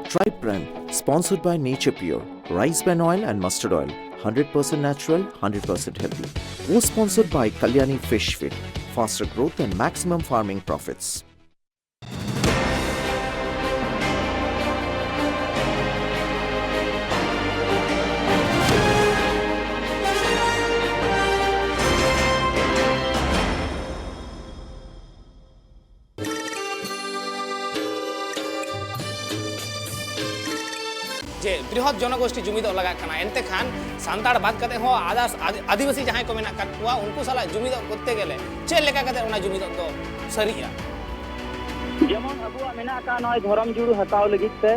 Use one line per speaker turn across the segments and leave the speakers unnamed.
Tribe Prem, sponsored by Nature Pure, rice bran oil and mustard oil, 100% natural, 100% healthy. Was sponsored by Kalyani Fish Feed, faster growth and maximum farming profits.
जे बृहद जनगोष्ठी जुमिद लगा एनते खान सानताड़ बात करते हो आदास आदिवासी जहां को मेना काटुआ उनको साला जुमिद करते गेले चे लेका करते उना जुमिद तो सरिया
जेमन अबुआ मेना का नय धर्म जुरु हताव लगित ते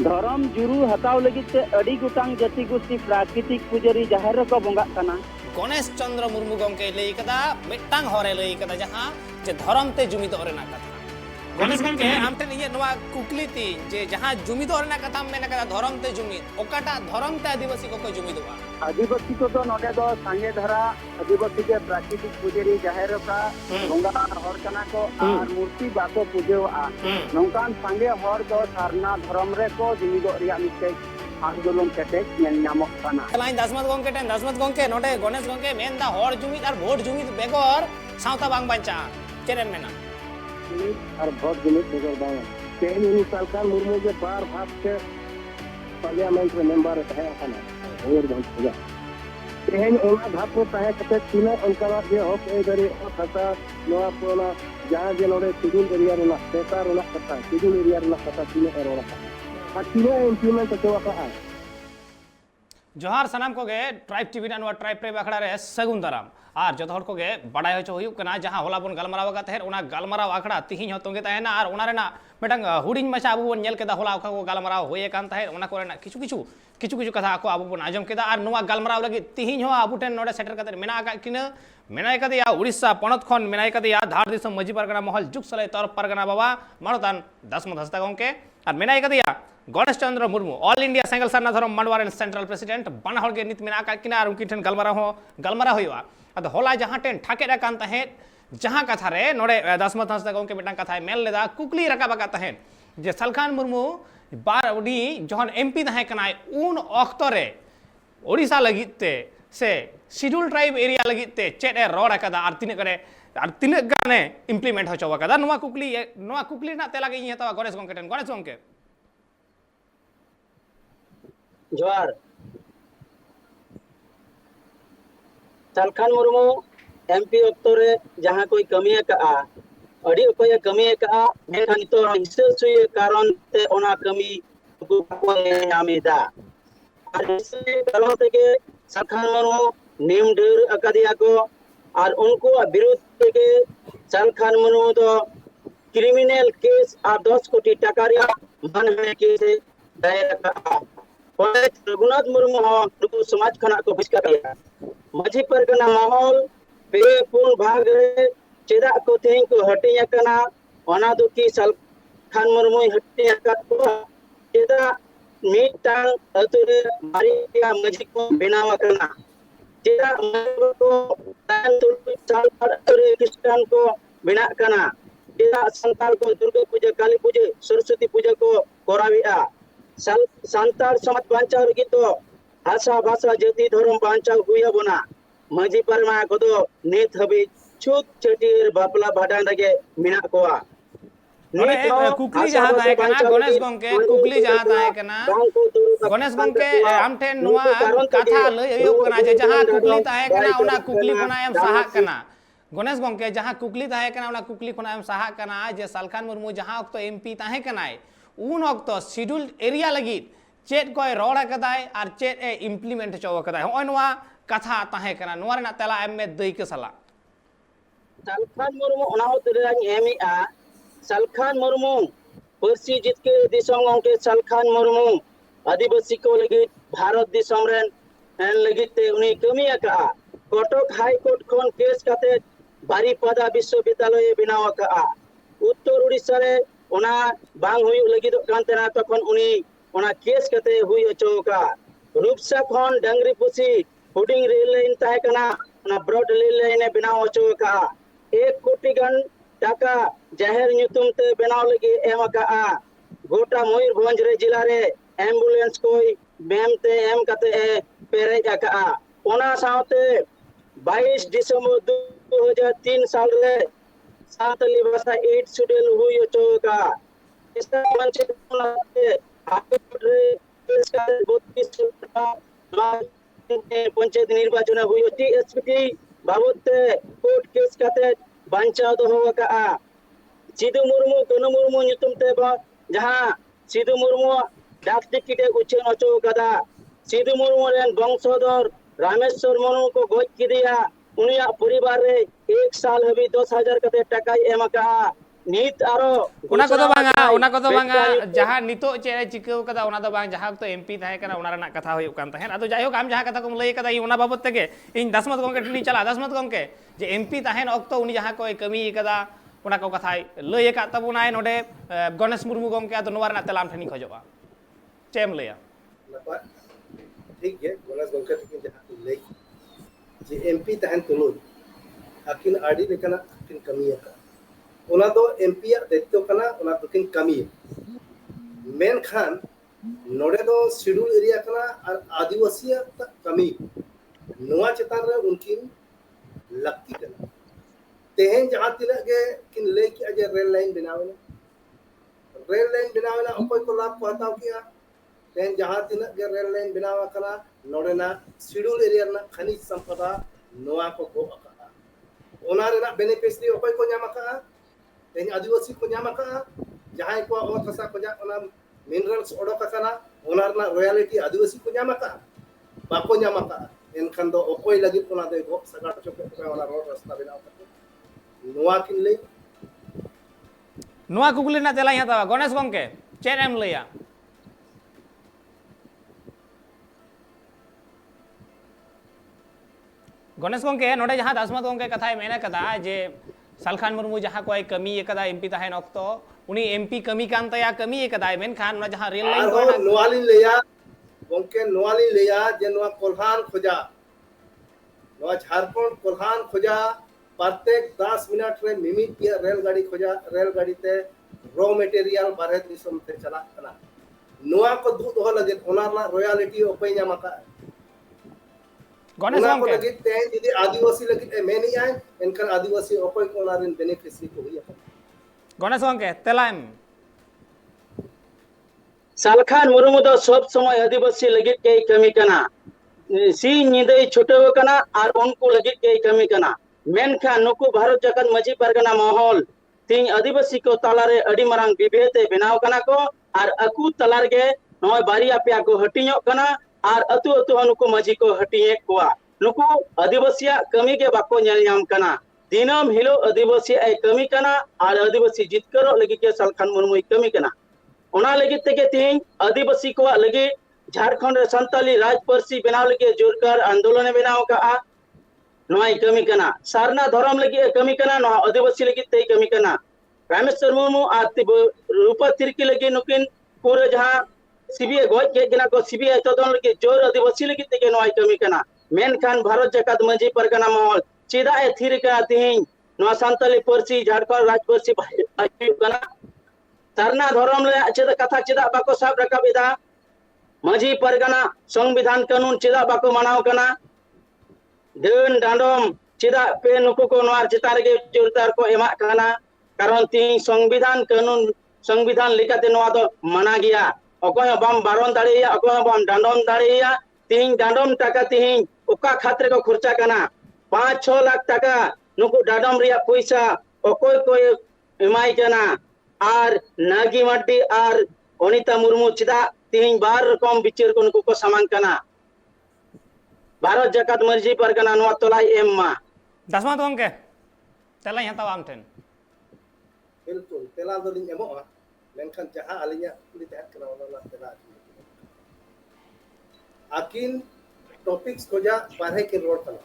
धर्म जुरु हताव लगित ते अडी गुटांग जाति गोष्ठी प्राकृतिक पुजारी जाहेर को बोंगा कना
गणेश चंद्र मुर्मू गंके लई कदा मिटांग हरे लई कदा जहां जे धर्म ते जुमिद ओरेना कथा गणेश गंके आमते ये नवा कुकली ती जे जहां जुमिद ओरेना कथा मेना कदा धर्म ते जुमिद ओकाटा धर्म ते आदिवासी को जुमिदवा
आदिवासी को तो नोडे दो सांगे धरा आदिवासी के प्राकृतिक पुजारी जाहेर का बोंगा हर कना को आर मूर्ति बाको पूजेवा नोंकान सांगे हर दो सारना धर्म रे को जुमिद रिया मिटे आंदोलन केटे ᱧᱟᱢᱚᱜ ᱠᱟᱱᱟ
लाइन दसमत गंके नोडे गणेश गंके मेनदा हर जुमिद और भोट जुमिद बेगर सावता बांग बांचा चेरेन मेना
और भोट जुमिद बेगर बांग तेन उनी सरकार मुर्मू के बार भाग के पार्लियामेंट में मेंबर है खाना और बंद तेन ओना भाग को ताहे कते तीना अंकला जे हक ए दरी खाता नवा पोना जहां जे नोडे सिडुल एरिया रे ना पेपर रे ना कथा सिडुल एरिया रे ना कथा तीना एरोना इम्प्लीमेंट
जोहार सनाम को गे ट्राइब टीवी ना ट्राइब प्रे आखड़ा रे सगुन दाराम और जो हर को गे बड़ाय होचो हुयु कना जहां होला बन गलमराव का तहेर उना गलमराव आखड़ा तिहिं होतोंगे ताहेना और उना रेना मेटंग हुडिंग मचा अबु बन नेल केदा होला ओखा को गलमराव होये कान ताहेर उना कोरेना किछु कथा को अबु बन आजम केदा और नुवा गलमराव लगी तिहिं हो अबु टेन नोडे सेटर कते मेना का किन मेना कदिया उड़ीसा पणत खन मेना कदिया धार दिसम मजी परगना महल जुग सले तरफ परगना बाबा मानोतान दसम हस्ता गंके और मेना कदिया गणेश चंद्र मुर्मू ऑल इंडिया सेंगल सरना धरम मंडवार एंड सेंट्रल प्रेसिडेंट बन हर के नित मेना का किना और उनकी ठन गलमरा होइवा अद होला जहां टेन ठाके कान तहे जहां कथा रे नोडे दसमत हस्ता गंके बेटा कथा मेल लेदा कुकली रकाबा का तहे जे सलखान मुर्मू बार उडी जहन एमपी तहे कनाय उन अक्तरे ओडिसा लगिते से शेड्यूल ट्राइब एरिया लगिते चेट रोड कदा और तिने गाने इम्प्लीमेंट होचो कदा नोवा कुकली ना तेला के हता गणेश गंके
जोहार सलखान मुर्मू एमपी अक्तरे जहां कोई कमी का अड़ी कोई कमी का मेखान तो हिस्से कारण ते ओना कमी को नामेदा और हिस्से कारण ते के सलखान मुर्मू नेम ढेर अकादिया को और उनको विरोध के सलखान मुर्मू तो क्रिमिनल केस और 10 कोटी टाका रिया मानहानि केस दायर का रघुनाथ मुर्मू नुकु समाज खना को बहिष्कार किया मझी परगना माहौल पे पुन भाग रे चेदा को तें को हटिया कना ओना दो की सलखान मुर्मू हटिया का चेदा मीटांग अतुरे मारिया मझी को बेनावा करना चेदा को तान साल अतुरे क्रिश्चियन को बिना कना चेदा संताल को दुर्गा पूजा काली पूजा सरस्वती पूजा को कोराविया सांतार समाज बांचाव लगी तो भाषा जाति धर्म बांचाव हुआ बना मजी परमा को तो नेत हबी छुत छटिर बापला भाडान रगे मिना कोआ
कुकली जहां ताहे कना गणेश गंके कुकली जहां ताहे कना गणेश गंके आमठे नुवा कथा लय अयो कना जे जहां कुकली ताहे कना ओना कुकली कोना एम साहा कना गणेश गंके जहां कुकली ताहे कना ओना कुकली कोना एम साहा कना जे सलखान मुर्मू जहां तो एमपी ताहे कनाय उन वक्त शेड्यूल एरिया लगी चेट को रोड़ा कदाय और चेट इम्प्लीमेंट चो कदाय होय नवा कथा ताहे कना नवा रेना तेला एम में दई के सला
सलखान मुर्मू ओना होतरेन एमिआ सलखान मुर्मू पर्सी जित के दिसम गंके सलखान मुर्मू आदिवासी को लगी भारत दिसम रेन लगी ते उनी कमिया का कटक हाई कोर्ट खन केस काते बारीपदा विश्वविद्यालय बनावा का उत्तर उड़ीसा रे ओना बांग हुई लगी तो कान तेना तखन उनी ओना केस कते हुई अचो का रूपसा खन डंगरी पुसी हुडिंग रेल लाइन ताहे कना ओना ब्रॉड रेल लाइन बनाव अचो का 1 कोटी गन टाका जाहिर ᱧᱩᱛᱩᱢ ते बनाव लगी एम का गोटा मयूरभंज रे जिला रे एम्बुलेंस कोई बेम ते एम कते ए पेरेज आका ओना साउते 22 दिसंबर 2003 साल रे सातली भाषा 8 शेड्यूल हुई चोका इसका मंच रे पंचायत निर्वाचन हुई टीएसपी बाबते कोर्ट केस कते बांचाव दो का सिधु मुर्मू कनु Murmu nyutum te ba jaha Sindhu Murmu डाक टिकट उछेन अचो कदा सिधु मुर्मू रेन वंशधर रामेश्वर मुर्मू को गोज किदिया उनिया परिवार रे 1 साल हबी 10,000 कते टका एम का नीत आरो
ओना कोदो बांगा जहां नितो चे चिकव कदा ओना दो बांग जहां तो एमपी ताहे कना ओना रना कथा होय कान ताहेन अदो जायो काम जहां कथा को लई कदा ओना बाबत तके इन दसमत गंके टिनी चला दसमत गंके जे एमपी ताहेन ऑक्तो उनी जहां को कमी कदा ओना को कथा लई का तबुनाय नोडे गणेश मुर्मू गंके अदो नोवा रना तेलाम ठनी खोजोबा चेम लया
ठीक है गणेश गंके तकिन जहां लई जे एमपी ताहेन तुलुन अकिन आडी लेकना अकिन कमी का ओना दो एमपी या दायित्व कना ओना तकिन कमी मेन खान नोडे दो शेड्यूल एरिया कना और आदिवासी कमी नोआ चेतान रे उनकिन लक्की कना तेहन जहां तिना के किन लई कि अजे रेल लाइन बनावेना अकोय को लाभ को हताव किया तेहन जहां तिना के रेल लाइन बनावा कना नोडेना शेड्यूल एरिया ना खनिज संपदा नोआ को गो अका ओना रेना बेनिफिशियरी अकोय को न्याम अका तेहन आदिवासी को न्याम अका जहां को और खसा को जा ओना मिनरल्स ओडोक अकाना ओना रेना रॉयल्टी आदिवासी को न्याम अका बाको न्याम अका एनखान दो अकोय लगी ओना दे गो सगाट चोके ओना रोड रास्ता बनाव कते नोआ किन लई
नोआ कुकुली ना तेला हता गणेश गंके चेन एम लया गणेश गंके नोडे जहां दसमत गंके कथा मेना कदा जे सालखान मुर्मू जहां कोई कमी कदा एमपी ताहेन ऑक्तो उनी एमपी कमी कान तया कमी कदा मेन खान ना जहां रेल लाइन को
नोआलिन लेया गंके नोआलिन लेया जे नोआ कोल्हान खोजा नोआ झारखंड कोल्हान खोजा प्रत्येक 10 मिनट रे मिमिट पिया रेलगाड़ी खोजा रेलगाड़ी ते रॉ मटेरियल बारहे दिसम ते चला कना नोआ को दू दो लगे ओना रॉयल्टी ओपय न्यामा का
गणेश गंके
लगे ते यदि आदिवासी लगे मेनी आए इनकर आदिवासी ओपय को ओना रिन बेनिफिशियरी को हुई
गणेश गंके तेलाम
सालखान मुर्मू दो सब समय आदिवासी लगे के कमी कना सी निदे छुटे कना और उनको लगे के कमी कना मेनखान नुकु भारत जगत मजी परगना महल तीन आदिवासी को तालारे अडी मरांग विभेदे बनाव कना को और अकु तलार के नय बारिया पिया को हटियो कना और अतु अतु नुकु मजी को हटिए कोआ नुकु आदिवासी कमी के बाको नेल नाम कना दिनम हिलो आदिवासी ए कमी कना और आदिवासी जितकरो लगी के सालखान मुर्मू कमी कना ओना लगी ते तीन आदिवासी को लगी झारखंड संताली राज पार्सी बनाव लगी जोरकर आंदोलन बनाव का नोई कमी कना सारना धर्म लगी कमी कना नो आदिवासी लगी ते कमी कना रामेश्वर मुर्मू आति रूपा तिरकी लगी नुकिन पूरा जहां सीबीआई गोज के जना को सीबीआई तदन लगी जोर आदिवासी लगी ते नोई कमी कना मेनखान भारत जगत मजी परगना महल चिदा ए थिर का तिहिं नो संताली पार्सी झारखंड राज पार्सी आयु कना सारना धर्म ले चेदा कथा चिदा बाको साब रकाबिदा मजी परगना संविधान कानून चिदा बाको मानाव कना देन डांडम चिदा पे नुकु को नोआर चितार के जोरदार को एमा काना कारण ती संविधान कानून संविधान लिखाते नोआ दो माना गया अकोय बम बारन दाड़िया अकोय बम डांडम दाड़िया तीन डांडम टाका तीन ओका खातिर को खर्चा कना 5-6 लाख टाका नुकु डांडम रिया पैसा अकोय को एमाई कना और नागी माटी और अनिता मुर्मू चिदा तीन बार रकम बिचार को नुकु को सामान कना भारत जगत मर्जी परगना नोआ तोलाई एम्मा
दसमत गंके तेला हता आम ठेन
बिल्कुल तेला दो लिंग एमो मेनखान जहां आलिया कुली तहत कना वाला तेला आकिन टॉपिक्स को जा बारहे के रोड कना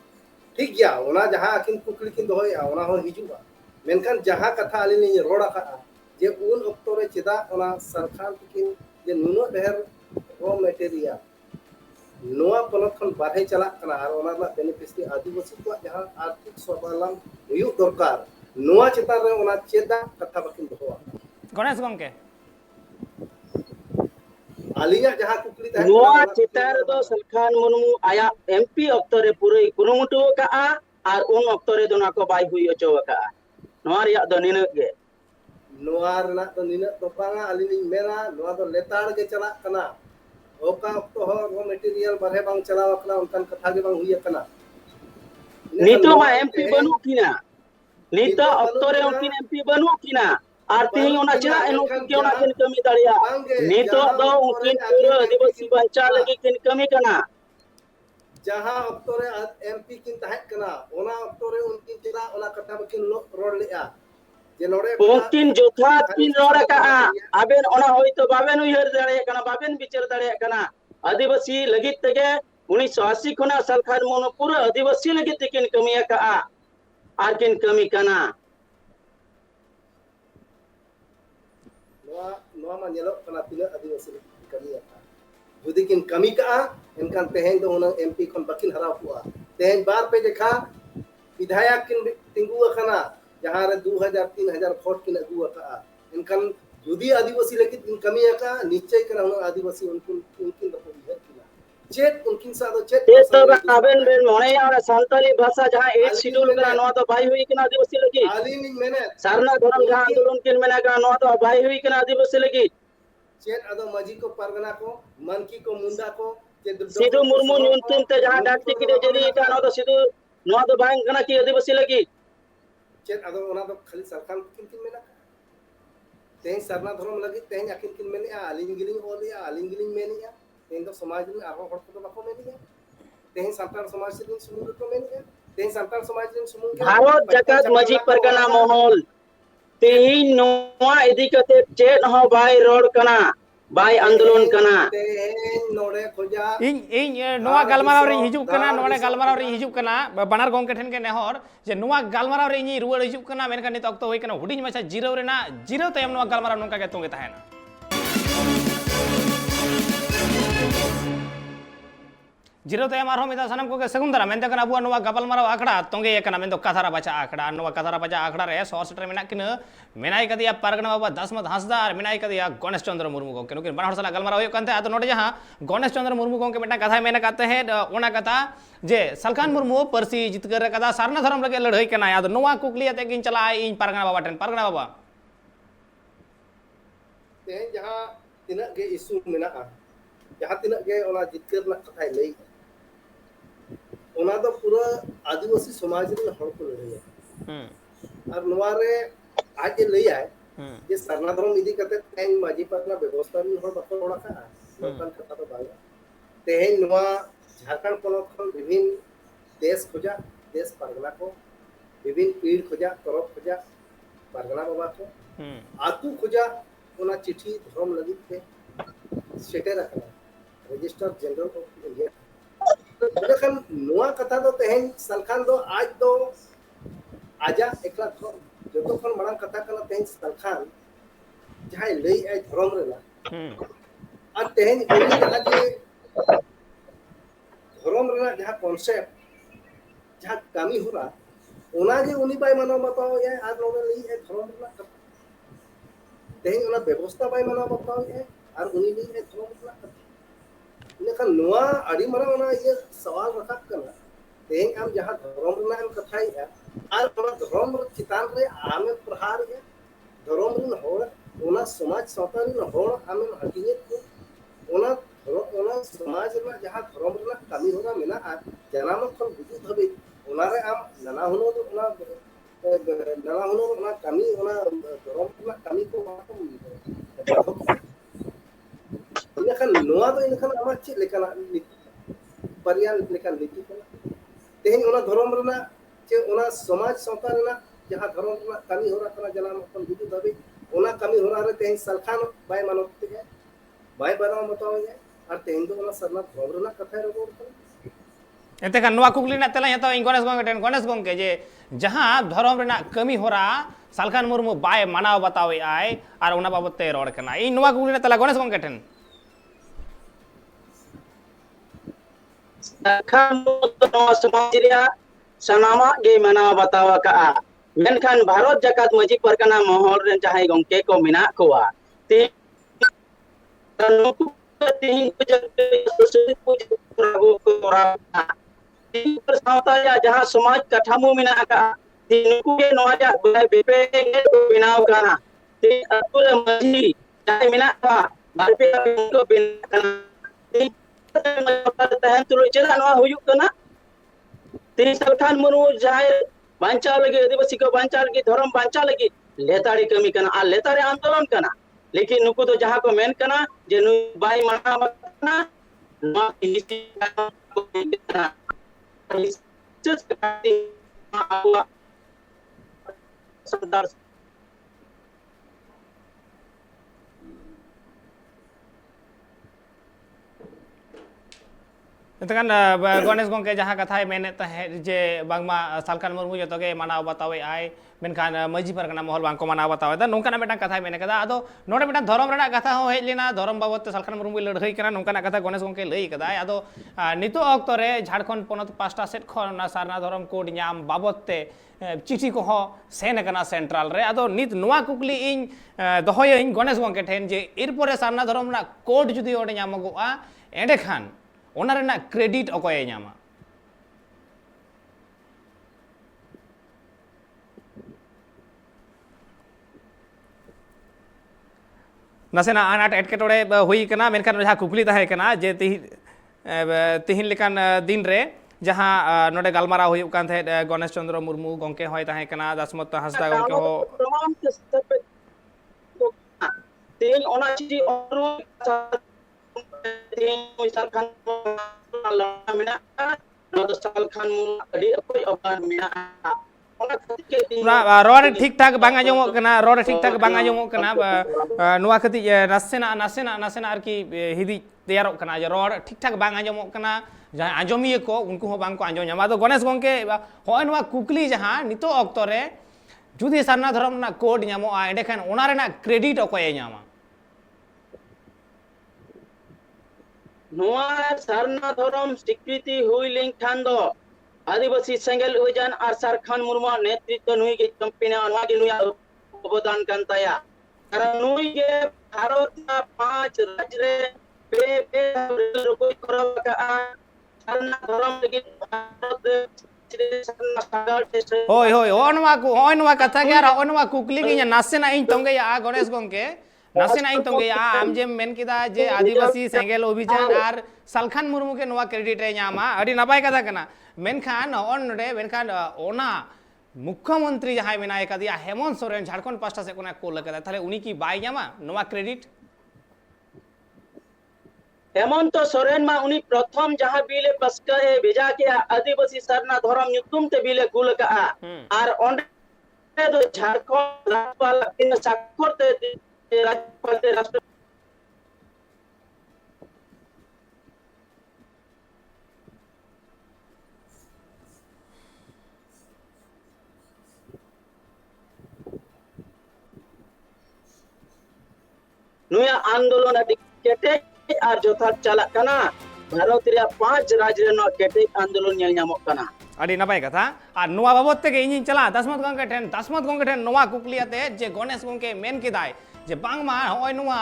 ठीक गया ओना जहां आकिन कुकली किन दोय ओना हो हिजुआ मेनखान जहां कथा आलिनी रोड का जे उन ऑक्टो रे चिदा ओना सरकार किन जे नुनो देहर रॉ मटेरियल नोआ पलट खन बारहे चला कना और ओना ला बेनिफिशियरी आदिवासी को जहां आर्थिक स्वावलंबन हुयु दरकार नोआ चेतान रे ओना चेदा कथा बाकिन दोवा
गणेश गंके
आलिया जहां कुकली तहन
नोआ चितार दो सलखान मुर्मू आया एमपी ऑक्टो रे पूरे कुरुमुटु का और उन ऑक्टो रे दोना को बाय हुई ओचो का नोआ रिया दो निन गे
नोआ रना तो निना तो पांगा आलिनी मेना नोआ तो लेताड़ के चला कना ओका ऑक्टो हो रो मटेरियल बारे बांग चलाव कना उनकन कथा के बांग हुई कना
नीतो मा एमपी बनु किना नीतो ऑक्टो रे उनकिन एमपी बनु किना और तीन ओना चला एनु के ओना किन कमी दाड़िया नीतो दो उनकिन पूरा आदिवासी बंचा लगी किन कमी कना
जहां ऑक्टो रे एमपी किन तहत कना ओना ऑक्टो रे उनकिन चला ओना कथा बकिन रोड लेआ जे नोडे
उनकिन जोथात किन रोड का आबेन ओना होय तो बाबेन उयहर दाड़े कना बाबेन विचार दाड़े कना आदिवासी लगित तगे 1980 खना सलखान मोनो पूरा आदिवासी लगित किन कमी का आर किन कमी कना
नोआ मा नेलो कना तिना आदिवासी कमी आता जुदी किन कमी का इनकान तेहेन दो ओना एमपी खन बकिन हरा हुआ तेहेन बार पे देखा विधायक किन तिंगु कना जहां रे 2000 3000 वोट किन अगु का इनकान जुदी आदिवासी लेकिन इन कमी का निश्चय करा ओना आदिवासी उनकिन दो बिहार किना चेत उनकिन सा दो चेत
ते तो आबेन बेन मोने और संताली भाषा जहां 8 शेड्यूल करा नोआ तो बाई हुई किना आदिवासी लगी
आलिनी मेने
सारना धर्म जहां आंदोलन किन मेना का नोआ तो बाई हुई किना आदिवासी लगी
चेत अदो मजी को परगना को मनकी को मुंडा को
सिधु मुर्मू नुनतुम ते जहां डाक टिकट जरी इटा नोआ तो सिधु नोआ तो बाई कना की आदिवासी लगी
चेत अदो ओना तो खाली सरकार किन मेना तें सरना धर्म लगी तें अकिन किन मेनिया आलिन गिलिंग ओलिया आलिन गिलिंग मेनिया तें तो समाज में आरो हड़ को बाको मेनिया तें संतान समाज से सुमुंग को मेनिया तें संतान समाज से सुमुंग
भारत जगत मजी परगना मोहल तेही नोआ इदी कते चेत हो बाय रोड कना बाय आंदोलन कना
तें नोडे खोजा
इन नोआ गालमाराव रे हिजुक कना नोडे गालमाराव रे हिजुक कना बानार गोंके ठेन के नेहर जे नोआ गालमाराव रे इन रुवाड़ हिजुक कना मेनका नित अक्तो होय कना हुडिज माछा जीरो रेना जीरो तयम नोआ गालमाराव नोंका के तोंगे ताहेना जीरो तयम आरो मिदा सनम को के सगुंदरा मेनते कना अबुआ नोआ गालमाराव आखड़ा तोंगे कना मेन दो कथारा बचा आखड़ा नोआ कथारा बचा आखड़ा रे 100 सीटर मेना किन मेनाई कदिया परगना बाबा दसमत हंसदा और मेनाई कदिया गणेश चंद्र मुर्मू को किन बाहर सला गालमाराव होय कंते आतो नोडे जहां गणेश चंद्र मुर्मू को के मेटा कथा मेना कहते हैं ओना कथा जे सलखान मुर्मू परसी जितकर कदा सारना धर्म लगे लड़ाई कना याद नोआ कुकली आते किन चला इन परगना बाबा ठेन परगना बाबा
तें जहां तिना के इशू मेना जहां तिना के ओना जितकर ना कथा लई ओना तो पूरा आदिवासी समाज रे हड़ को लड़े और नोआ रे आज लई आए जे सरना धर्म इदी कते तें माजी परना व्यवस्था में हड़ बाको ओड़ा का लोकन कथा तो बांगा तें नोआ झारखंड पोनत खन विभिन्न देश खोजा देश परगना को विभिन्न पीढ़ खोजा तरफ खोजा परगना बाबा को आतु खोजा ओना चिट्ठी धर्म लगी थे सेटे रखना रजिस्टर जनरल ऑफ इंडिया देखन नोआ कथा दो तेहन सलखान दो आज दो आजा एकला जतो खन मरंग कथा कना तेहन सलखान जहां लई ए धर्म रेला और तेहन उनी जहां जे धर्म रेला जहां कॉन्सेप्ट जहां कामी होला ओना जे उनी बाय मानो बताओ ये आज लोग लई ए धर्म रेला कथा तेहन ओना व्यवस्था बाय मानो बताओ ये और उनी लई ए धर्म रेला कथा लेकिन नोआ अड़ी मरा ओना ये सवाल रखा करना तें आम जहां धर्म रना हम कथाई है और ओना धर्म चितान रे आमे प्रहार है धर्म रन होड़ ओना समाज सावता रन होड़ आमे हटिए को ओना समाज रे जहां धर्म रना कमी होना मेना आ जनाम खन बुझु धबे ओना रे आम नाना हुनो ओना कमी ओना धर्म रना कमी को इनखान नोआ तो इनखान आमा चे लेकाना परियार लेकान नीति कना तेहन ओना धर्म रना चे ओना समाज सावता रना जहां धर्म रना कमी होरा कना जनाम अपन बुझु दबे ओना कमी होरा रे तेहन सलखान बाय मानत ते बाय बनाव बताओ ये और तेहन तो ओना सरना धर्म रना कथा रे रोड कना
एते का नोआ कुकली ना तेला तो गणेश गोंगे ठेन गणेश गोंगे जे जहां धर्म रना कमी होरा सलखान मुर्मू बाय मानाव बतावे आय और ओना बाबत ते रोड कना इ नोआ कुकली ना तेला गणेश गोंगे ठेन
सलखान नोआ समाज रे सनामा गे मना बतावा का मेनखान भारत जगत मजी परगना मोहल रे जहां गोंके को मेना कोआ ते नुकु ᱛᱤᱦᱤᱧ ᱠᱚ ᱠᱚᱨᱟᱣ ᱥᱟᱶᱛᱟ ᱨᱮᱭᱟᱜ ᱡᱟᱦᱟᱸ ᱥᱚᱢᱟᱡᱽ ᱠᱟᱴᱷᱟᱢᱳ ᱢᱮᱱᱟᱜ ᱟᱠᱟᱫᱼᱟ ᱱᱩᱠᱩ ᱜᱮ ᱱᱚᱣᱟ ᱨᱮᱭᱟᱜ ᱵᱮᱯᱮ ᱠᱚ ᱵᱮᱱᱟᱣ ᱠᱟᱱᱟ ᱟᱛᱳ ᱨᱮ ᱢᱟᱺᱡᱷᱤ ᱡᱟᱦᱟᱸᱭ ᱢᱮᱱᱟᱜ ᱠᱚᱣᱟ ᱵᱟᱨᱯᱮ ᱠᱚ ᱵᱮᱱᱟᱣ ᱠᱟᱱᱟ ᱛᱟᱦᱮᱱ ᱛᱩᱞᱩᱡ ᱪᱮᱫᱟᱜ ᱱᱚᱣᱟ ᱦᱩᱭᱩᱜ ᱠᱟᱱᱟ ᱛᱤᱦᱤᱧ ᱥᱟᱞᱠᱷᱟᱱ ᱢᱩᱨᱢᱩ ᱡᱟᱦᱟᱸᱭ ᱵᱟᱧᱪᱟᱣ ᱞᱟᱹᱜᱤᱫ ᱟᱹᱫᱤᱵᱟᱹᱥᱤ ᱠᱚ ᱵᱟᱧᱪᱟᱣ ᱞᱟᱹᱜᱤᱫ ᱫᱷᱚᱨᱚᱢ ᱵᱟᱧᱪᱟᱣ ᱞᱟᱹᱜᱤᱫ ᱞᱮᱛᱟᱲᱮ ᱠᱟᱹᱢᱤ ᱠᱟᱱᱟ ᱟᱨ ᱞᱮᱛᱟᱲᱮ ᱟᱱᱫᱳᱞᱚᱱ ᱠᱟᱱᱟ ᱞᱮᱠᱤᱱ ᱱᱩᱠᱩ ᱫᱚ ᱡᱟᱦᱟᱸ ᱠᱚ ᱢᱮᱱ ᱠᱟᱱᱟ ᱡᱮ ᱱᱩᱭ ᱵᱟᱭ ᱢᱟᱱᱟᱣ ᱠᱟᱱᱟ ᱱᱚᱣᱟ ᱟᱵᱚᱣᱟᱜ ᱥᱟᱱᱛᱟᱲ
ᱮᱱᱛᱮᱠᱷᱟᱱ गणेश गंके जहाँ कथा मेनेत जे बांगमा सालखान मुर्मू जो गे मानाव बतावे आय मेनखान मजी परगना महल बांको मानाव बतावे नोंकाना मेटा कथा मेने कदा आदो नोडे मेटा धर्म रेना कथा हो हेज लेना धर्म बाबत सालखान मुर्मू लड़ाई कना नोंकाना कथा गणेश गंके लई कदा आदो नितो ऑक्तो रे झारखंड पोनत पास्टा सेट खन सारना धर्म कोड ᱧᱟᱢ बाबत ते चिठी को हो सेन कना सेंट्रल रे आदो नित नुआ कुकली इन दहोयिन गणेश गंके ठेन जे इरपोरे सारना धर्म ना कोड जुदी ओडे ᱧᱟᱢᱚᱜᱚᱜᱼᱟ एंडे खान ओना रेना क्रेडिट अकोय ᱧᱟᱢᱟ नसेना आनाट एटकेटोड़े हुई कना मेनखान जहाँ कुकली ताहे कना जे तिहिन लेकान दिन रे जहाँ नोडे गालमारा हुई कान थे गणेश चंद्र मुर्मू गंके होय ताहे कना दासमत हांसदा गंके हो
तिहिन ओना चिठी अरु सालखान सालखान अड़ी अकोय अबान मेना
रोड ठीक ठाक बांग आजमो कना रोड ठीक ठाक बांग आजमो कना नुआ खति नासेना नासेना नासेना आरकी हिदी तैयारो कना जे रोड ठीक ठाक बांग आजमो कना जहां आजमिए को उनको हो बांग को आजम ᱧᱟᱢᱟ ᱫᱚ गणेश गंके होय नुआ कुकली जहां नितो ऑक्तो रे जुदी सारना धर्म ना कोड ᱧᱟᱢᱚᱜᱼᱟ एंडेखान ओना रेना क्रेडिट अकोय ᱧᱟᱢᱟ
नुआ सारना धर्म स्वीकृति हुई लेनखान दो आदिवासी सेंगेल उजान और सालखान मुर्मू नेतृत्व नुई के कंपनी अनुवा के नुई अवदान कांताया कारण नुई के भारत ना 5 राज्य रे पे कोई करव का सारना धर्म के भारत
होय होय ओनवा कथा के यार ओनवा कुकली की नासेना इन तंगे या गणेश गंके नासेना इन तंगे या आम जे मेन किदा जे आदिवासी सेंगेल अभियान और सालखान मुर्मू के नुआ क्रेडिट रे ᱧᱟᱢᱟ अड़ी नपाय कथा कना मेनखान ओनडे मेनखान ओना मुख्यमंत्री जहां मेनाय कदिया हेमंत सोरेन झारखंड पास्टा से कोना कोल कदा थाले उनी की बाय ᱧᱟᱢᱟ नुआ क्रेडिट
हेमंत सोरेन मा उनी प्रथम जहां बिले पस्का भेजा के आदिवासी सरना धर्म ᱧᱩᱛᱩᱢ ते बिले कुल का और ओंडे दो झारखंड राज्यपाल इन साक्षर ते राज्यपाल ते राष्ट्र नुया आंदोलन अति केटे और जोथात चला कना भारत रे 5 राज्य रे नो केटे आंदोलन नेल ᱧᱟᱢᱚᱜ कना
अड़ी नपाय कथा और नुआ बाबत ते इन चला दसमत गंके ठेन नुआ कुकलियाते जे गणेश गंके मेन किदाय जे बांगमा होय नुआ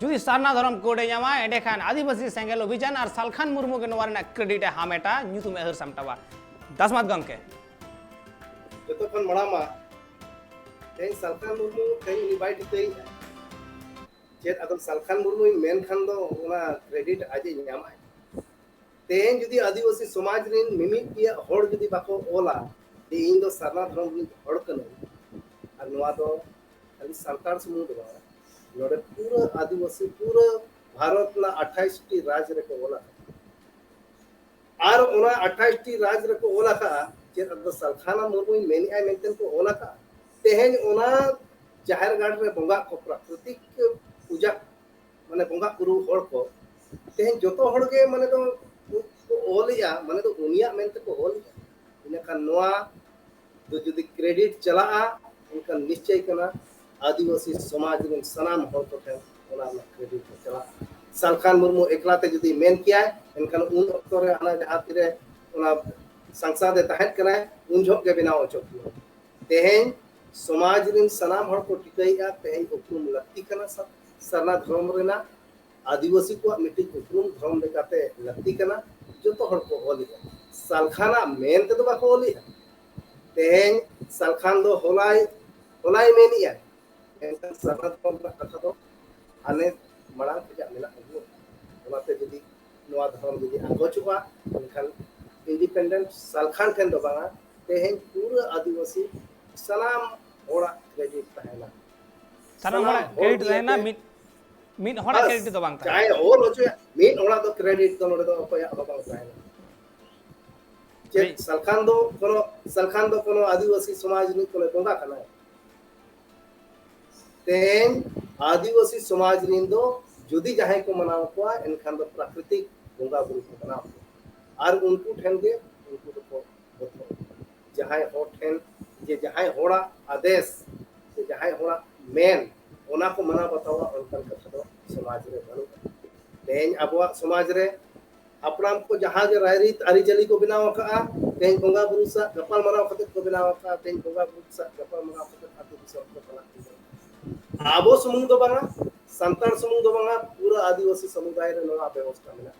जुदी सारना धर्म कोडे ᱧᱟᱢᱟ एंडेखान आदिवासी सेंगेल अभियान और सालखान मुर्मू के नुआ रेना क्रेडिट हामेटा ᱧᱩᱛᱩᱢ एहर सामटावा दसमत गंके
जतो खन मणामा तेन सालखान मुर्मू तेन इनवाइट तेई चेत अदम सालखान मुर्मू मेन खान दो ओना क्रेडिट आजे ᱧᱟᱢᱟᱭ तेन जुदी आदिवासी समाज रिन मिमि किया होड़ जुदी बाको ओला दे इन दो सारना धर्म रिन होड़ कनो और नुआ दो खाली सरकार समूह दो नोडे पूरा आदिवासी पूरा भारत ना 28 टी राज्य रे को ओला और ओना 28 टी राज्य रे को ओला का चेत अदम सालखान मुर्मू मेन आय मेंटेन को ओला का तेहेन ओना जाहिर गाड़ रे बंगा को प्राकृतिक पूजा माने बंगा गुरु होड़ को तेहेन जोतो होड़ के माने तो ओलिया माने तो उनिया मेनते को ओलिया इनका नोआ तो जुदी क्रेडिट चला उनका निश्चय कना आदिवासी समाज में सनाम होड़ को थे ओना क्रेडिट चला सालखान मुर्मू एकलाते जुदी मेन किया इनका उन अक्तो रे आना जहां तिरे ओना संसद तहत कना उन झोक के बिना ओचो तेहेन समाज रिन सनाम होड़ को टिकैया तेहेन उपरुम लक्ति कना सरना धर्म रेना आदिवासी को मिट्टी उपरुम धर्म लेकाते लगती कना जो तो हर को ओली सालखाना मेन ते तो बाको ओली तेन सालखान दो होलाई मेनिया एंकन सरहद को कथा दो आने मड़ांग के मेला अगु ओनाते जदी नवा धर्म जदी आगोचुआ एनखान इंडिपेंडेंट सालखान ठेन दो बांगा तेन पूरा आदिवासी सलाम ओड़ा क्रेडिट तहना
सारा हड़ा क्रेडिट रहना मिड हड़ा क्रेडिट दो बांग
चाहे और होचो मिड ओड़ा दो क्रेडिट तो नोडे दो अकोया बांग तहना जे सालखान दो कोनो आदिवासी समाज नि कोनो बोंगा कना तेन आदिवासी समाज रिन दो जुदी जहां को मनाव कोआ एनखान दो प्राकृतिक बोंगा बुरु को बनाव और उनको ठेन के उनको तो बतो जहां हो ठेन जे जहां होड़ा आदेश से जहां होड़ा मेन ओना को मना बतावा उनकर कथा दो समाज रे बनु तेन अबवा समाज रे अपराम को जहां जे रायरीत अरिजली को बनाव का तेन बोंगा बुरु सा गपाल मनाव खते को बनाव का तेन बोंगा बुरु सा गपाल मनाव खते आदि दिसम को कला आबो समूह दो बांगा संतान समूह दो बांगा पूरा आदिवासी समुदाय रे नवा व्यवस्था मिला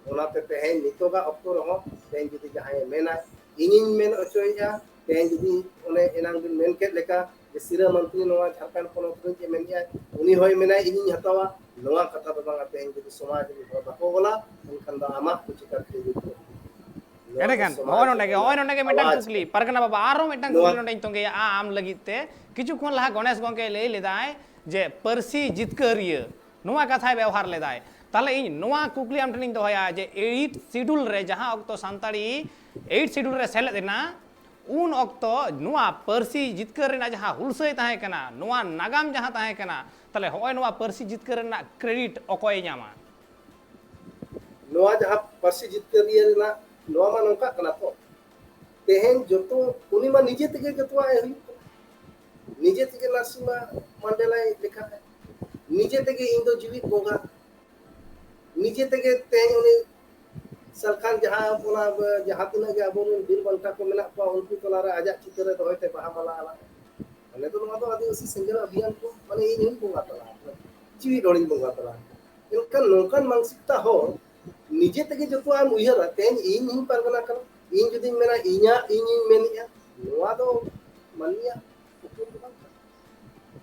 ओनाते तेहेन नितोगा अक्तो रहो तेन जदी जहां मेना इनिन मेन अचोया तेन जदी ओने एनांग बिन मेन के लेका जे सिरा मंत्री नवा झारखंड पोनोत रे जे मेनिया उनी होय मेना इनिन हतावा नवा कथा दो बांगा तेन जदी समाज रे हो बाको बोला उनखान दा आमा कुछ कर के
एरेगन होय नोंडे के मेटन कुकली परगना बाबा आरो मेटन कुकली नोंडे तोंगे आम लगिते किछु कोन लहा गणेश गोंके ले लेदाय जे परसी जितकरिय नोवा कथाय व्यवहार लेदाय ताले इन नोवा कुकली आम ठनिन दोया जे 8 शेड्यूल रे जहां अक्तो सांताड़ी 8 शेड्यूल रे सेले देना उन अक्तो नोवा परसी जितकर रेना जहां हुलसय ताहे कना नोवा नागाम जहां ताहे कना ताले होय नोवा परसी जितकर रेना क्रेडिट अकोय न्यामा
नोवा जहां परसी जितकरिय रेना नोवा मा नोका कना तो तेहेन जतो उनी मा निजे तके जतवा है निजे तके नरसिम्हा मंडेला लिखा है निजे तके इंदो जीवित बोगा निजे तके तेहेन उनी सरखान जहां बोला जहां तना के अबो बीर बंटा को मेना को उनकी तोलारे आजा चित्र दोयते बाहा माला आला अने तो नोवा तो आदिवासी संजय अभियान को माने इन बोगा तला जीवी डोड़ी बोगा तला इनका नोकन मानसिकता हो निजे तके जतो आम उयहर तेन इन परगना कर इन जदी मेना इnya इन मेनिया नोवा दो मनिया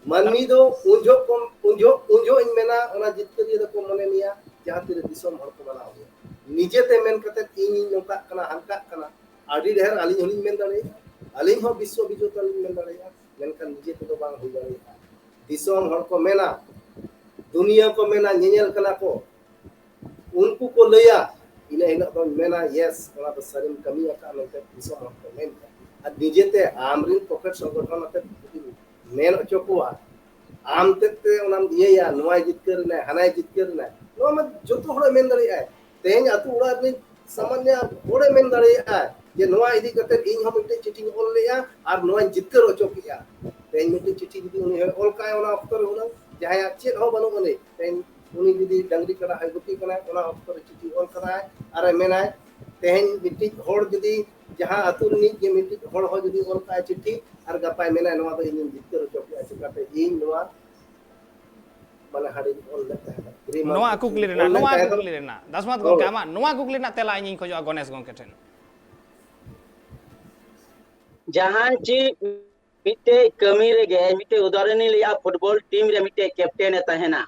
मनमी दो उंजो इन मेना ओना जितकरी दो को मने निया जहां तिरे दिसम हर को बना हो निजे ते मेन कते इन नोका कना हंका कना आडी ढेर आलिन होलिन मेन दाड़े आलिन हो विश्व विजेता लिन मेन दाड़े मेनका निजे ते दो बांग हो दाड़े दिसम हर को मेना दुनिया को मेना नेनेल कना को उनको को लया इना इना तो मेना यस ओना तो सरिम कमी का नते दिसम हर को मेन आ निजे ते आमरिन पॉकेट संगठन अते मेन अचोकुआ आम ते ओनाम इया नोवा जितकर ने हनाय जितकर ने नोवा म जतो हड़ मेन दाड़े आय तेन अतु उड़ा रे सामान्य होड़े मेन दाड़े आय जे नोवा इदी कते इन हम मिटे चिठी ओल लेया आर नोवा जितकर अचोकिया तेन मिटे चिठी जदी उनी ओल काय ओना अक्तर उना जहाया चेत हो बनु गने तेन उनी जदी डंगरी कड़ा है गुटी कना ओना अक्तर चिठी ओल कराय आरे मेनाय तेन मिटी होड़ जदी जहां अतु नि जे मिटी होड़ हो जदी ओल काय चिठी आर गपाय मेनाय नोवा तो इन जितकर अचोकिया चिकाते इन नोवा माने हाड़ी ओल लेता है
नोवा कुकली रेना दसमत गोंके आमा नोवा कुकली ना तेला इन खोजो गणेश गोंके ठेन
जहां ची मिटे कमी रे गे मिटे उदाहरण लिया फुटबॉल टीम रे मिटे कैप्टन ए तहेना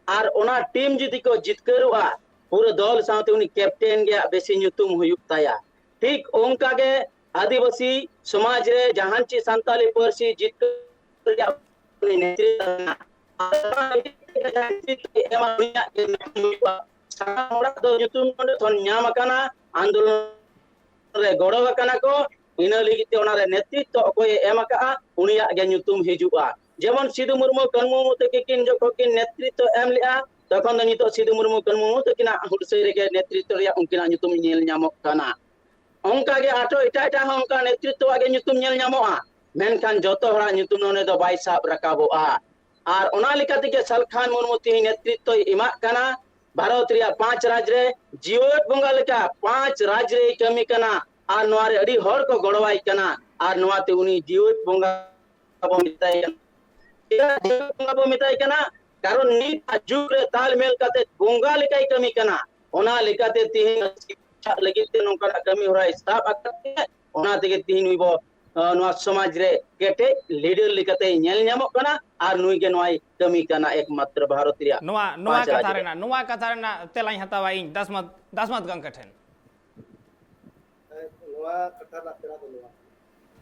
आर ओना टीम जदी को जितकरुआ पूरा दल साथे उनी कैप्टन गे बेसी nyutum हुयुक ताया ठीक ओंका गे आदिवासी समाज रे जहां ची संताली परसी जितकर या उनी नेतृत्व आंदोलन रे गड़ो को ina ligite onare नेतृत्व अकोय एमका उनिया गे nyutum हिजुआ जेमन सिधु मुर्मू कनमुमु तकिन जखकिन नेतृत्व एम लिया तखन द नितो सिधु मुर्मू कनमुमु तकिना हुडसै रे नेतृत्व रे उनकिना nyutum नेल ᱧᱟᱢᱚᱜ काना onka ge ato eta eta onka नेतृत्व गे nyutum नेल ᱧᱟᱢᱚᱜᱼᱟ मेनखान जतो हरा nyutum नोने दो बाय साब रकाबोआ आर ओना लिकाते के सलखान मुर्मू ती नेतृत्व इमा काना भारत रिया 5 राज्य रे जीवत बंगा लेका 5 राज्य रे कमी काना आर नोआरे अडी हर को गड़वाई कना आर नोआते उनी जीवत बंगा बो मिताय कना कारण नीत जुग रे तालमेल काते गोंगा लेकाय कमी कना ओना लेकाते तिहिन शिक्षा लगित ते नोंका कमी होराय साब आकते ओना तेगे तिहिन उइबो नोआ समाज रे केटे लीडर लेकाते नेल ᱧᱟᱢᱚᱜ कना आर नुई गे नोआय कमी कना एकमात्र भारत रिया
नोआ कथा रेना तेलाኝ हतावा इन दसमत गंका ठेन
नोआ कथा ना तेरा दो नोआ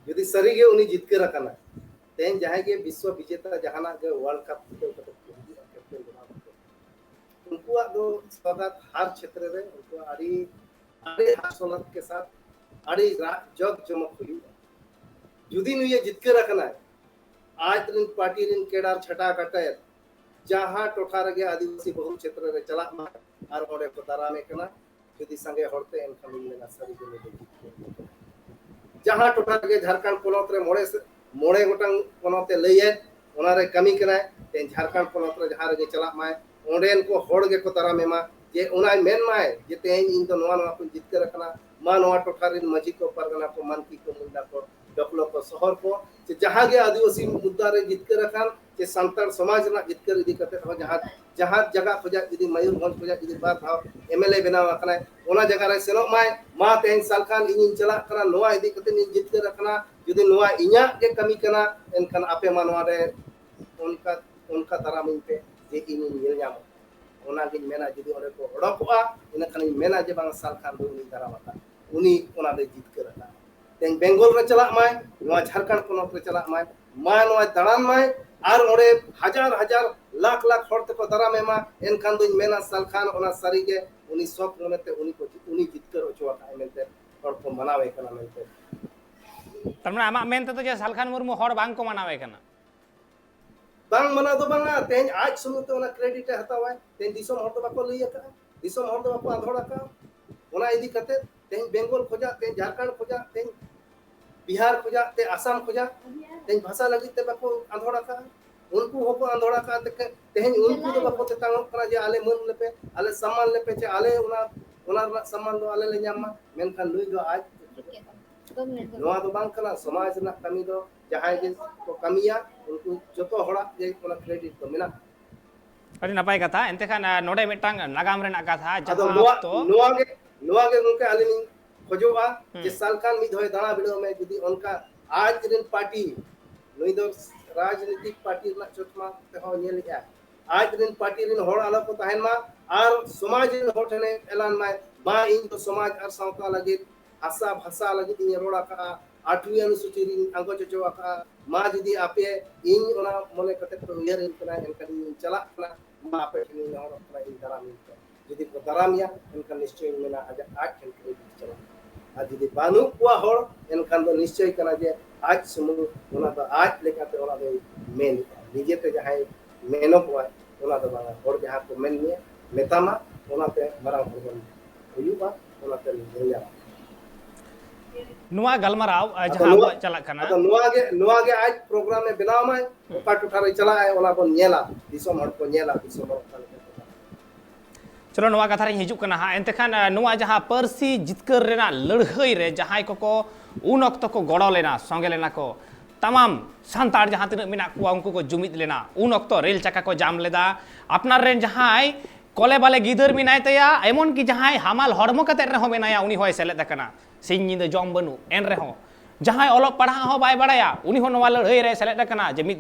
यदि सरी गे उनी जितकर रखना तेन जहां के विश्व विजेता जहाना के वर्ल्ड कप कैप्टन उनको दो स्वागत हर क्षेत्र रे उनको आड़ी आड़ी हासलत के साथ आड़ी जग जमक हुई जुदी नु ये जितकर रखना है आज दिन पार्टी रिन केडार छटा कटे जहां टोठा रे आदिवासी बहुल क्षेत्र रे चला और ओडे को दारा में कना जुदी संगे हड़ते एन खाली लेना सरी के जहां टोठा रे झारखंड पोनत रे मोड़े गोटंग पोनते लइए ओना रे कमी कना ते झारखंड पोनत रे जहां रे चला माय ओडेन को होड़ गे को तारा में मा जे ओना मेन माय जे तेन इन तो नवा नवा को जितकर रखना मा नवा टोठा रे मजी को परगना को मानकी को मुंडा को डकलो को शहर को जे जहां गे आदिवासी मुद्दा रे जितकर रखन जे संतार समाज ना जितकर इदी करते हो जहां जगह खोजा यदि मयूरभंज खोजा यदि बात हाव एमएलए बनावा कना ओना जगह रे सेनो माय मा तेन सालखान इन चला कना नवा इदी करते नि जितकर रखना यदि नवा इnya के कमी कना एनखान आपे मानवा रे उनका तारामिन पे जे इन नेल ᱧᱟᱢ ओना गिन मेना यदि ओरे को ओडकोआ इन खान मेना जे बांग सालखान दो उनी दारामाता उनी ओना दे जितकर रखना तेन बेंगल रे चला माय नवा झारखंड पोनत रे चला माय मा नवा दाड़ान माय आर ओरे हजार लाख हड़ तक दारा में मा एनखान दुन मेना सालखान ओना सारी के उनी सब मोनेते उनी जितकर ओचवा का मेनते हड़ को मनावे कना मेनते
तमने आमा मेनते तो जे सालखान मुर्मू हड़ बांग को मनावे कना
बांग मना दो बांगा तेन आज सुनुते ओना क्रेडिट हतावा तेन दिसम हड़ तो बाको लइया का दिसम हड़ तो बाको आधोड़ा का ओना इदी कते तेन बेंगल खोजा तेन झारखंड खोजा तेन बिहार खोजा ते आसाम खोजा तेन भाषा लगी ते बाको आंधोड़ा का उनको होको आंधोड़ा का तेन उनको तो बाको ते तांग करा जे आले मन लेपे आले सम्मान लेपे चे आले ओना सम्मान दो आले ले ᱧᱟᱢᱟ मेनखान नुई दो आज नोआ दो बांग कना समाज ना कमी दो जहां जे को कमिया उनको जतो हड़ा जे कोना क्रेडिट तो मेना
अरे नपाय कथा एनते खान नोडे मिटांग नागाम रेना कथा
जहां नोआ के उनके आले नि खोजोबा जे सालखान मिद होय दाना बिडो में यदि उनका आज दिन पार्टी नुई दो राजनीतिक पार्टी ना चोटमा ते हो नेल या आज दिन पार्टी रिन होड़ आलो को तहन मा आर समाज रिन होठने ऐलान मा इन तो समाज आर सावता लगे आशा भाषा लगे इन रोड़ा का 8वीं अनुसूची रिन अंगो चचवा का मा यदि आपे इन ओना मने कते तो उयर इन कना एनका चला कना मा आपे इन होड़ कना इन दारा मिल यदि को दारामिया एनका निश्चय मेना आज ठन क्रेडिट चला आज यदि बानु कुआ होड़ एनखान दो निश्चय कना जे आज समु ओना दो आज लेकाते ओना दो मेन निजेते जहाय मेनो को ओना दो बांगा होड़ जहां को मेन ने मेतामा ओना ते मरा होगन हुयुबा ओना ते निया
नुआ गलमराव जहां चला कना
तो नुआ के आज प्रोग्राम में बनाव में पाट उठा रे चला है ओना को नेला दिसम हड़ को नेला दिसम हड़
चलो नवा कथा रे हिजुक कना हा एनते खान नवा जहां परसी जितकर रेना लड़हई रे जहां को उन ऑक्ट को गड़ो लेना संगे लेना को तमाम संतार जहां तिना मेना कुआ उनको को जुमित लेना उन ऑक्ट रेल चक्का को जाम लेदा अपनार रेन जहां कले बाले गिदर मिनाय तया एमन की जहां हामाल हड़मो कते रहो मेनाया उनी होय सेलेद कना सिंह निंद जम बनु एन रहो जहां ओलो पढ़ा हो बाय बड़ाया उनी हो नवा लड़हई रे सेलेद कना जे मिद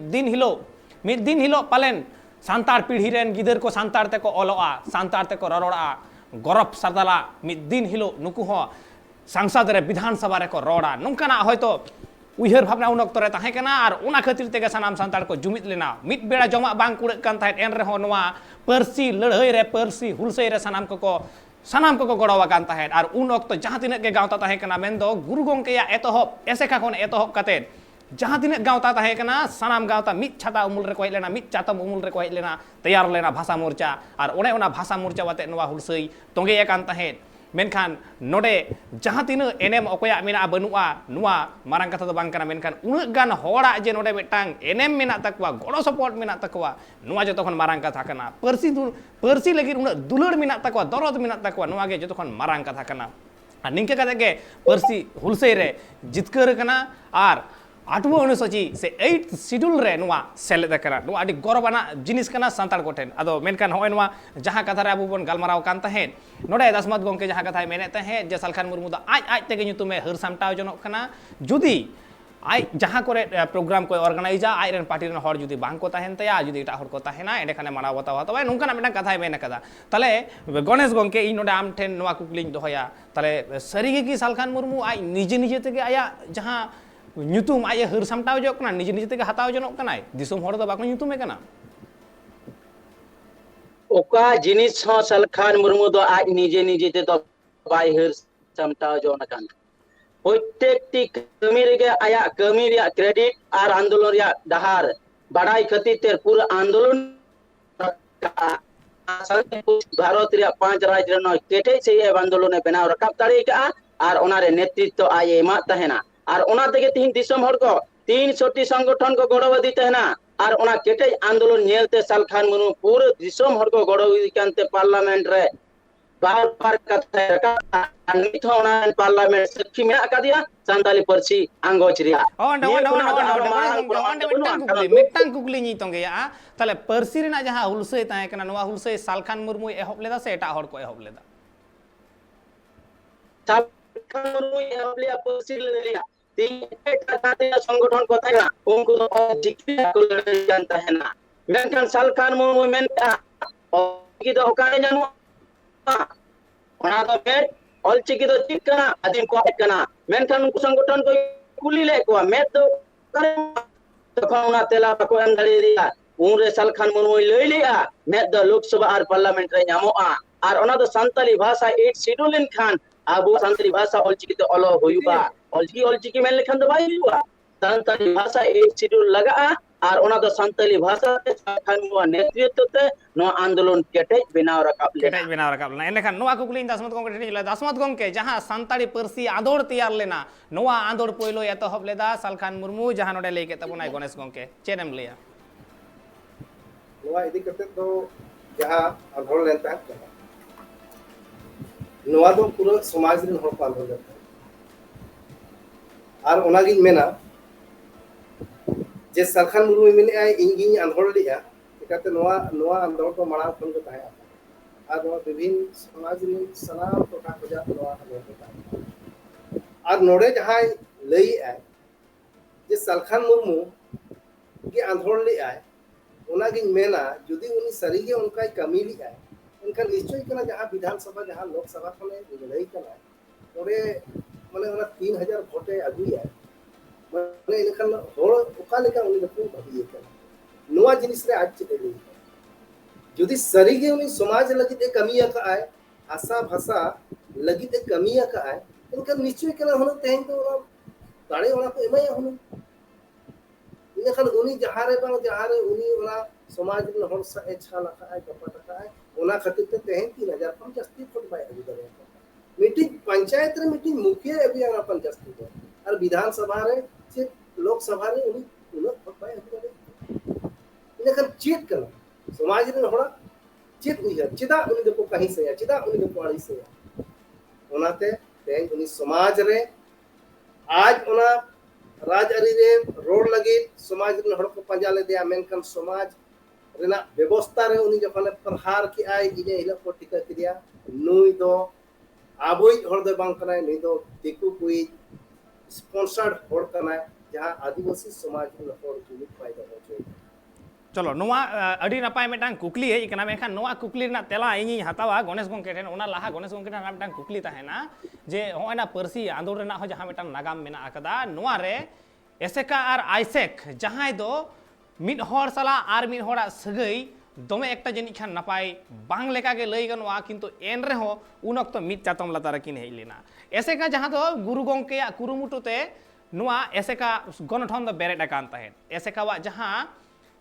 दिन हिलो पालेन सांतार पीढ़ी रेन गिदर को सांतार ते को ओलोआ सांतार ते को ररोड़ा गरब सरदाला मिद दिन हिलो नुकु हो सांसद रे विधानसभा रे को रोड़ा नंकाना होयतो उइहर भावना उन ऑक्ट रे ताहे कना आर उना खातिर तेगे सानाम सांतार को जुमित लेना मिद बेड़ा जमा बांग कुड़ कान थाय एन रे हो नवा परसी लड़हई रे परसी हुलसई रे सानाम को गड़वा कान थाय आर उन ऑक्ट जहां तिने के गावता ताहे कना मेन दो गुरु गोंके या एतोहब एसेका कोन एतोहब काते जहां तिने गावता ताहे कना सानाम गावता मिद छाता उमुल रे को हेज लेना मिद चातम उमुल रे को हेज लेना तैयार लेना भाषा मोर्चा और ओने ओना भाषा मोर्चा वाते नवा हुलसई तोंगे कान ताहे मेनखान नोडे जहां तिना एनेम अकोया मेना बनुआ नुआ मारंग कथा दो बांग कना मेनखान उन गान होड़ा जे नोडे मिटांग एनेम मेना तकवा गड़ो सपोर्ट मेना तकवा नुआ जो तखन मारंग कथा कना परसी लगी उन दुलड़ मेना तकवा दरद मेना तकवा नुआ गे जो तखन मारंग कथा कना निंके कते गे परसी हुलसई रे जितकर कना आर आठवां अनुसूची से 8th शेड्यूल रे नुआ सेलेद करा नुआ अडी गौरवाना जिनिस कना सांताड़ कोठेन अदो मेनकान होय नुआ जहां कथा रे अबु बन गालमाराव कान तहेन नोडे दासमत गोंके जहां कथा मेने तहेन जे सालखान मुर्मू दा आज तेगे nyutume हर सामटाव जनक कना जुदी आई जहां करे प्रोग्राम को ऑर्गेनाइजा आई रेन पार्टी रेन हर जुदी बांग को तहेन तया जुदी एटा हर को तहेना एंडे खाने माना बतावा तबे नुंकाना मेटा कथा मेन कदा तले गणेश गोंके इन नोडे आम ठेन नुआ कुकलिन दोहया तले सरीगे की सालखान मुर्मू आई निजे निजे तेगे आया जहां nyutum ay heur samtaw jok kana nije nije tege hataw jonok kanai disum hor do bako nyutume kana
oka jinis ho salkhan murmu do aj nije nije te do bai heur samtaw jona kan প্রত্যেকটি কমি রেগে আয়া কমি Riya credit আর আন্দোলন রিয়া ডাহার বাড়াই খাতির পুরো আন্দোলন ভারত রিয়া 5 রাজ্য রে নয় কেটে সেই আন্দোলনে বেনাও রাকাব দাড়ি কা আর ওনারে নেতৃত্ব আয় এমা তাহেনা আর ওনা থেকে তিন দিশম হড় को 300টি সংগঠন को গড়বদি তাহেনা আর ওনা কেটে আন্দোলন নেলতে সালখান মুর্মু পুরো দিশম হড় को গড়বদি কানতে পার্লামেন্ট রে बार बार कथा रका निथो ओना पार्लियामेंट सखी में अकादिया सांताली परसी आंगोच रिया
मिटांग कुकली नी तंगे या तले परसी रेना जहां हुलसई ताहे कना नवा हुलसई सालखान मुर्मू एहब लेदा से एटा हड़ को एहब लेदा
सालखान मुर्मू एहब लिया परसी ले लिया तीन एटा संगठन को थाया उनको जिक्री को जानता है ना मेनखान सालखान मुर्मू मेनका की दो काने जानू ona do met olchiki do chik kana adin ko kana menkan unku संगठन को कुली ले को met do kare तखन ona tela ko em dali dia unre salkhan murmui loi liya met do lok sabha ar parliament re nyamoa ar ona do santali bhasha 8 schedule in khan abu santali bhasha olchiki to olo hoyuba olchiki men lekhan do bai huwa santali bhasha 8 schedule laga আর ওনা তো সান্তালি ভাষাতে সালখান নেতৃত্বতে no আন্দোলন কেটে বিনাও রাকাব
না এনখান নোয়া কুকলি দাসমত গংকে ঠেলা দাসমত গংকে जहां सान्ताड़ी परसी आदोड़ तैयार लेना नोआ आदोड़ पयलो एतहब लेदा सालखान मुर्मू जहां नोडे लेके तबुनाय गणेश गंके चेनेम लिया
नोआ इदी करते तो जहां आदोड़ लेता है नोआ दो पूरा समाज रे हर पाल हो जाता है और ओना गिन मेना जे सालखान मुर्मू मिने आई इंगिन आंदोलन लिया एकाते नोआ आंदोलन को माड़ा खन को ताया और नोआ विभिन्न समाज रे सनाम टोटा खोजा नोआ आंदोलन को ताया और नोडे जहां लई आय जे सालखान मुर्मू के आंदोलन लिया ओना गिन मेना जुदी उनी सरीगे उनका कमी लिया उनका निश्चय कना जहां विधानसभा जहां लोकसभा खने लई कना ओरे माने ओना 3000 वोटे अगुया माने इनखान होड़ ओका लेका उनी दको भाबिए कना नोआ जिनिस रे आज चले गई जुदी सरीगे उनी समाज लगी ते कमिया का आय आशा भाषा लगी ते कमिया का आय इनका निश्चय कना होनो तेन तो दाड़े ओना को एमाया होनो इनखान उनी जहारे उनी ओना समाज रे होड़ सा एछा लखा आय कपटा का आय ओना खातिर ते तेन 3050 फुट बाय अभी दरे मीटिंग पंचायत रे मीटिंग मुखिया अभियान अपन जस्ती और विधानसभा रे से लोकसभा रे उनी फुट बाय अभी दरे इनखान चेक कना समाज रे होड़ा चेक हुई है चिदा उनी देखो कहीं से चिदा उनी देखो आड़ी से ओनाते तेन उनी समाज रे आज ओना राजआरी रे रोड लगी समाज रे होड़ को पंजा ले दिया मेनकन समाज रेना व्यवस्था रे उनी जखन प्रहार की आय इने हिला को टिका किया नुई दो आबोई होड़ दो बांग कनाय नुई दो दिकु कोई स्पॉन्सर्ड होड़ कनाय जहां आदिवासी समाज रे होड़ जुलुक फायदा हो छै
चलो नोआ अडी नपाय मेटांग कुकली है इकना मेखा नोआ कुकली ना तेला इनी हतावा गणेश गंके ठेन ओना लाहा गणेश गंके ना मेटांग कुकली ताहेना जे होयना परसी आंदोलन रेना हो जहां मेटांग नागाम मेना आकदा नोआ रे एसेका आर आइसेक जहां दो मिड हर साला आर मिड हरा सगई दमे एकटा जनि खान नपाय बांग लेका के लई गनवा किंतु एन रे हो उन वक्त मिड चातम लतार किन हेइ लेना एसेका जहां दो गुरु गंके कुरुमुटुते नोआ एसेका गणठन दो बेरेट कान ताहेन एसेका वा जहां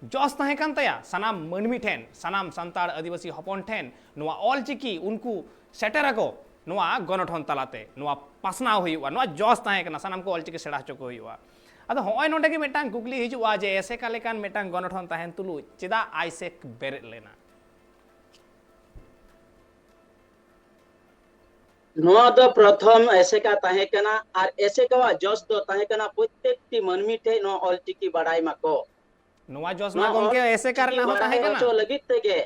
जस ताहे कान तया सनाम मनमी ठेन सनाम संताड़ आदिवासी हपन ठेन नोआ ऑलचिकी उनको सेटर को नोआ गणठन तलाते नोआ पासना हुआ नोआ जस ताहे कना सनाम को ऑलचिकी सेड़ा चको हुआ अद होय नोंडे के मेटांग कुकली हिजुआ जे एसे का लेकान मेटांग गणठन ताहेन तुलु चिदा आइसेक बेरेट लेना
नोआ दो प्रथम एसेका ताहे कना और एसेका जस दो ताहे कना प्रत्येकटी मनमी ठे नो ऑलचिकी बड़ाई माको
नुआ जोसमा गमके ऐसे कारण हो ताहे कना
होचो लगित तेगे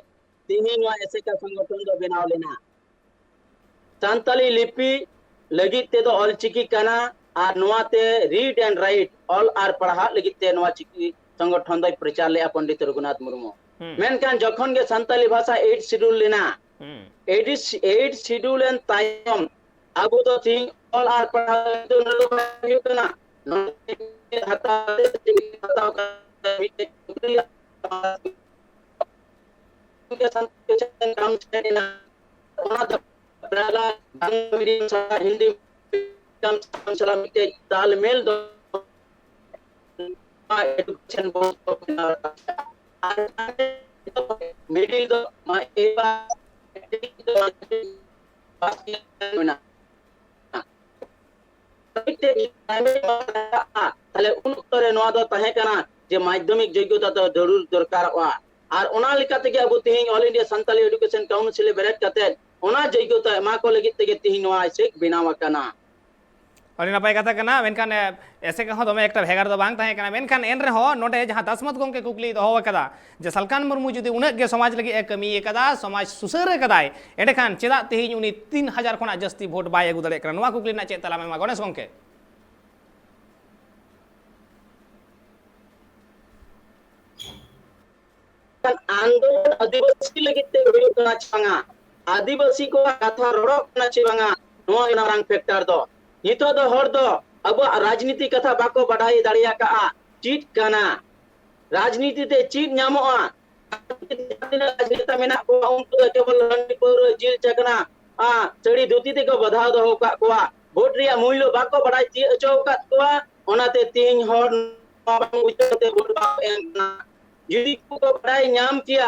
तिही नोआ एसेका संगठन दो बनाव लेना सान्ताली लिपि लगित ते दो ऑलचिकी कना और नोआ ते रीड एंड राइट ऑल आर पढ़ा लगित ते नोआ चिकी संगठन दो प्रचार ले पंडित रघुनाथ मुर्मू मेनकान जखन के सान्ताली भाषा 8 शेड्यूल लेना 8 शेड्यूल एन तायम आबो तो थिंग ऑल आर पढ़ा तो नलो कना हता के संकेचन काम छेना ओना पहला हिंदी काम सलाम के तालमेल दो एजुकेशन मिडिल दो मा एवा ताले उन उत्तरे नोआ दो ताहे कना जे माध्यमिक योग्यता तो जरूर दरकारवा और ओना लिकाते के अब तिहिं all India Santali education council बेरेट कते ओना योग्यता एमा को लगित तेगे तिहिं नोआ से बनावा कना
अरे नपाय कथा कना मेनखान ऐसे कहो दमे एकटा भेगार दो बांग ताहे कना मेनखान एन रे हो नोडे जहां दसमत गमके कुकली दो कदा जे सलकान मुर्मू जुदी उनक गे समाज लगी एक कमी कदा समाज सुसर कदाय एडे खान चेदा तिहिं उनी 3000 खना जस्ती वोट बाय अगु दड़े कना नोआ कुकली ना चेत तला में गणेश गमके
आंदोलन आदिवासी लगित ते हुयो कना छंगा आदिवासी को कथा रोड़ो कना छिबांगा नोआ नारांग फैक्टर दो नितो दो हर दो अब राजनीति कथा बाको बढ़ाई दाड़िया का चीट कना राजनीति ते चीट न्यामोआ राजनेता मेना को उनको केवल लंडी पर जेल चकना चढ़ी धोती ते को बधा दो का कोआ वोट रिया मूल्य बाको बढ़ाई ती अचो का कोआ ओनाते तीन हर उचते वोट एना जुदी को बढ़ाई न्याम किया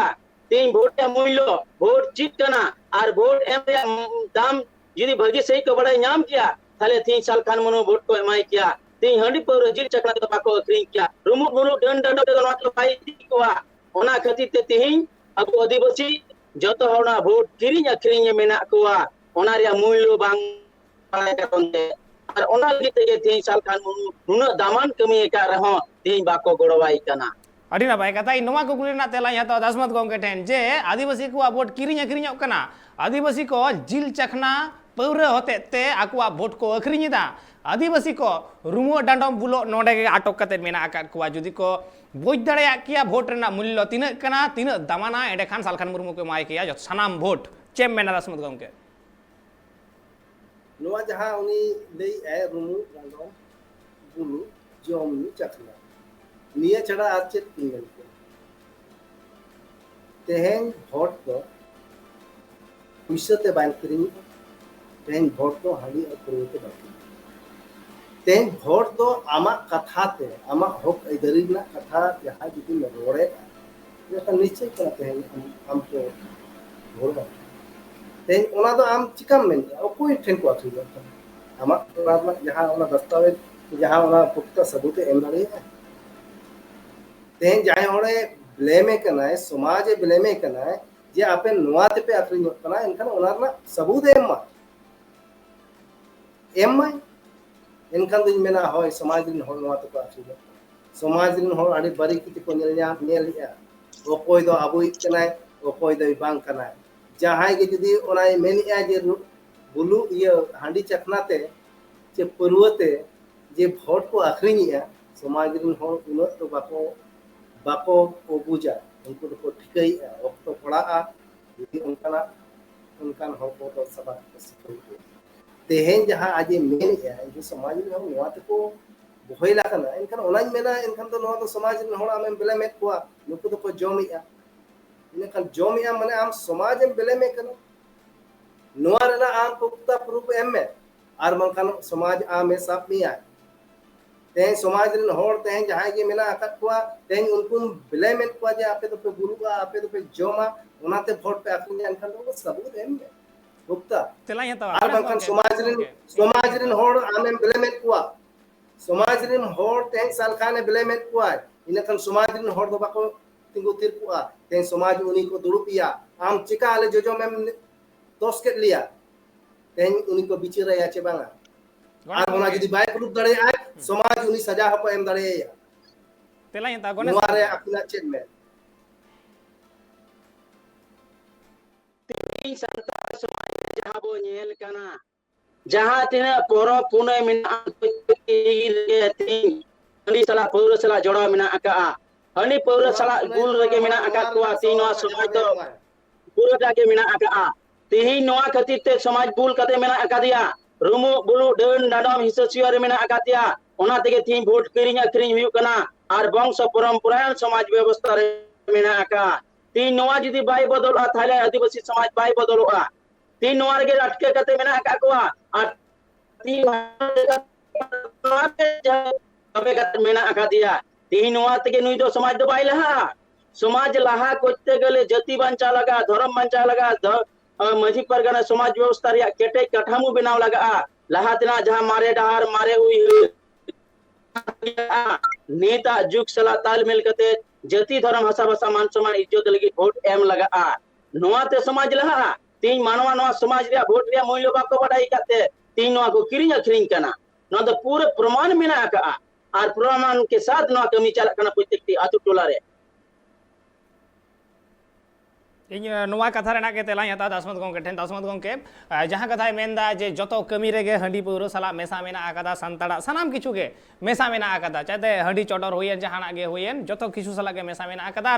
तीन वोट या मूल्य वोट चीट कना और वोट एम दाम जुदी भगी सही को बढ़ाई न्याम किया थाले 3 साल खान मनो वोट को एमाई किया तीन हंडी पर जिल चकना तो बाको अखरिंग किया रुमु मुनु दंड दंड तो नोट पाई कोआ ओना खातिर ते तिहिं अब आदिवासी जतो होना वोट किरिंग अखरिंग मेना कोआ ओना रे मूल्य बांग पाए करते और ओना लगी ते तिहिं साल खान मनु नुना दामान कमी का रहो तिहिं बाको गोड़वाई कना
अड़ी ना भाई कथा नोआ कुकली ना तेला या तो दसमत गमके ठेन जे आदिवासी को वोट किरिंग अखरिंग कना आदिवासी को जिल चखना पौरे होते ते आकुआ वोट को अखरिंदा आदिवासी को रुमो डांडम बुलो नोडे के आटक कते मेना आकात कुआ जुदी को बोझ दड़या किया वोट रेना मूल्य तीन कना तीन दामाना एडे खान सालखान मुर्मू के माय किया जो सनाम वोट चेम मेना दसमत गमके
नोआ जहां उनी लई ए रुमु डांडम बुलु जोम चखना निया छड़ा आज चेत किंगल के तेहें वोट तो पुइसते बान करिंग तेहें वोट तो हाली और पुरोते बाकी तेहें वोट तो आमा कथा ते आमा हक इधरी ना कथा जहां जुदी न रोड़े ये तो निश्चय करते हैं हम तो भोर तेहें ओना तो आम चिकम में कोई ठेन को आथि जाता आमा ओना जहां ओना दस्तावेज जहां ओना पुख्ता सबूत एम दाड़ी है तेहें जाय होड़े ब्लेमे कनाय समाज ब्लेमे कनाय जे आपे नोआते पे अखरिंग कना इनखान ओनारना सबूत एम इनखान दिन मेना होय समाज दिन होड़ नोआते को अखरिंग समाज दिन होड़ आडी बारी किति को नेलिया ओकोय दो आबुई कनाय ओकोय दो बांग कनाय जहाय के जदी ओनाय मेनिया जे बुलु ये हांडी चखनाते जे परुवते जे वोट को अखरिंगिया समाज दिन होड़ उन तो बाको को बुझा उनको तो ठिकई तो पड़ा यदि उनकान हो तो सभा तेहें जहां आज मेन जो समाज में हम नोआ को बहैला कना इनखान ओनाज मेना इनखान तो नोआ तो समाज में होड़ा में बेले में को नुको तो को जोमिया इनखान जोमिया माने आम समाज में बेले में कना नोआ रेना आम पुख्ता प्रूफ एम में आर मनखान समाज आम साफ मिया तें समाज रे होड़ तें जहां के मेना आकत को तें उनको ब्लेमेंट को जे आपे तो पे बुलुआ आपे तो पे जोमा ओनाते वोट पे आखिन अनखान तो सबूत एम में गुप्ता
तेला या तो
आर मनखान समाज रे होड़ आमे ब्लेमेंट को समाज रे होड़ तें साल खाने ब्लेमेंट को इनखान समाज रे होड़ तो बाको तिंगु तिर को तें समाज उनी को दुरुपिया आम चिका आले जो में दोस के लिया तेन उनी को बिचारा चे बांगा और ओना जदी बाय प्रूफ दड़े आय समाज उनी सजा हको एम दड़े या
तेला यता गणेश
नोआ रे अपना चेक में
ᱛᱮᱦᱮᱧ ᱥᱟᱱᱛᱟᱲ ᱥᱚᱢᱟᱡᱽ ᱨᱮ ᱡᱟᱦᱟᱸ ᱵᱚ ᱧᱮᱞ ᱠᱟᱱᱟ ᱡᱟᱦᱟᱸ ᱛᱤᱱᱟᱹᱜ ᱯᱚᱨᱚᱵᱽ ᱯᱩᱱᱟᱹᱭ ᱢᱮᱱᱟᱜᱼᱟ ᱛᱮᱦᱮᱧ ᱦᱟᱺᱰᱤ ᱥᱟᱞᱟᱜ ᱯᱟᱹᱣᱨᱟᱹ ᱥᱟᱞᱟᱜ ᱡᱚᱲᱟᱣ ᱢᱮᱱᱟᱜ ᱟᱠᱟᱜᱼᱟ ᱦᱟᱺᱰᱤ ᱯᱟᱹᱣᱨᱟᱹ ᱥᱟᱞᱟᱜ ᱜᱩᱞ ᱨᱮᱜᱮ ᱢᱮᱱᱟᱜ ᱟᱠᱟᱫ ᱠᱚᱣᱟ ᱛᱮᱦᱮᱧ ᱱᱚᱣᱟ ᱥᱚᱢᱟᱡᱽ ᱫᱚ ᱯᱩᱨᱟᱹᱴᱟ ᱜᱮ ᱢᱮᱱᱟᱜ ᱟᱠᱟᱜᱼᱟ ᱛᱮᱦᱮᱧ ᱱᱚᱣᱟ ᱠᱷᱟᱹᱛᱤᱨ ᱛᱮ ᱥᱚᱢᱟᱡᱽ ᱵᱩᱞ ᱠᱟᱛᱮ ᱢᱮᱱᱟᱜ ᱟᱠᱟᱫᱮᱭᱟ ᱨᱩᱢᱩᱜ ᱵᱩᱞᱩᱜ ᱰᱟᱹᱱ ᱰᱟᱸᱰᱚᱢ ᱦᱤᱸᱥᱟᱹ ᱥᱩᱭᱟᱹ ᱨᱮ ᱢᱮᱱᱟᱜ ᱟᱠᱟᱫᱮᱭᱟ ᱚᱱᱟ ᱛᱮᱜᱮ ᱛᱮᱦᱮᱧ ᱵᱷᱳᱴ ᱠᱤᱨᱤᱧ ᱟᱹᱠᱷᱨᱤᱧ ᱦᱩᱭᱩᱜ ᱠᱟᱱᱟ ᱟᱨ ᱵᱚᱝᱥᱚ ᱯᱚᱨᱚᱢᱯᱚᱨᱟᱭ ᱥᱚᱢᱟᱡᱽ ᱵᱮᱵᱚᱥᱛᱷᱟ ᱨᱮ ᱢᱮᱱᱟᱜ ᱟᱠᱟᱜᱼᱟ ᱛᱮᱦᱮᱧ ᱱᱚᱣᱟ ᱡᱩᱫᱤ ᱵᱟᱭ ᱵᱚᱫᱚᱞᱚᱜᱼᱟ ᱛᱟᱦᱞᱮ ᱟᱹᱫᱤᱵᱟᱹᱥᱤ ᱥᱚᱢᱟᱡᱽ ᱵᱟᱭ ᱵᱚᱫᱚᱞᱚᱜᱼᱟ ᱛᱮᱦᱮᱧ ᱱᱚᱣᱟ ᱨᱮᱜᱮ ᱟᱴᱠᱮ ᱠᱟᱛᱮ ᱢᱮᱱᱟᱜ ᱟᱠᱟᱫ ᱠᱚᱣᱟ ᱟᱨ तबे कते मेना आकादिया तेही नोआ तेगे नुई दो समाज दो बाई लहा समाज लहा करते गेले जाति बांचा लगा धर्म बांचा लगा माझी परगना समाज व्यवस्था रे केटे काठामु बनाव लगा लहा तना जहां मारे डहार मारे हुई नेता जुग सला तालमेल कते जाति धर्म हसा भाषा मान सम्मान इज्जत लगी वोट एम लगा नोआ ते समाज लहा तीन मानवा नोआ समाज रे वोट रे मूल्य बाको बडाई कते तीन नोआ को किरिंग अखरिंग कना नोआ तो पूरे प्रमाण मेना का और प्रमाण के साथ नोआ कमी चला कना प्रत्येक आतु टोला रे
इन नोआ कथा रेना के तेला हता दासमत गंके ठेन दासमत गंके जहां कथाय मेनदा जे जतो कमी रेगे हंडी पौरो सला मेसा मेना आकादा संताड़ा सनाम किछु के मेसा मेना आकादा चाहे हंडी चोडर होयन जहाना गे होयन जतो किछु सला के मेसा मेना आकादा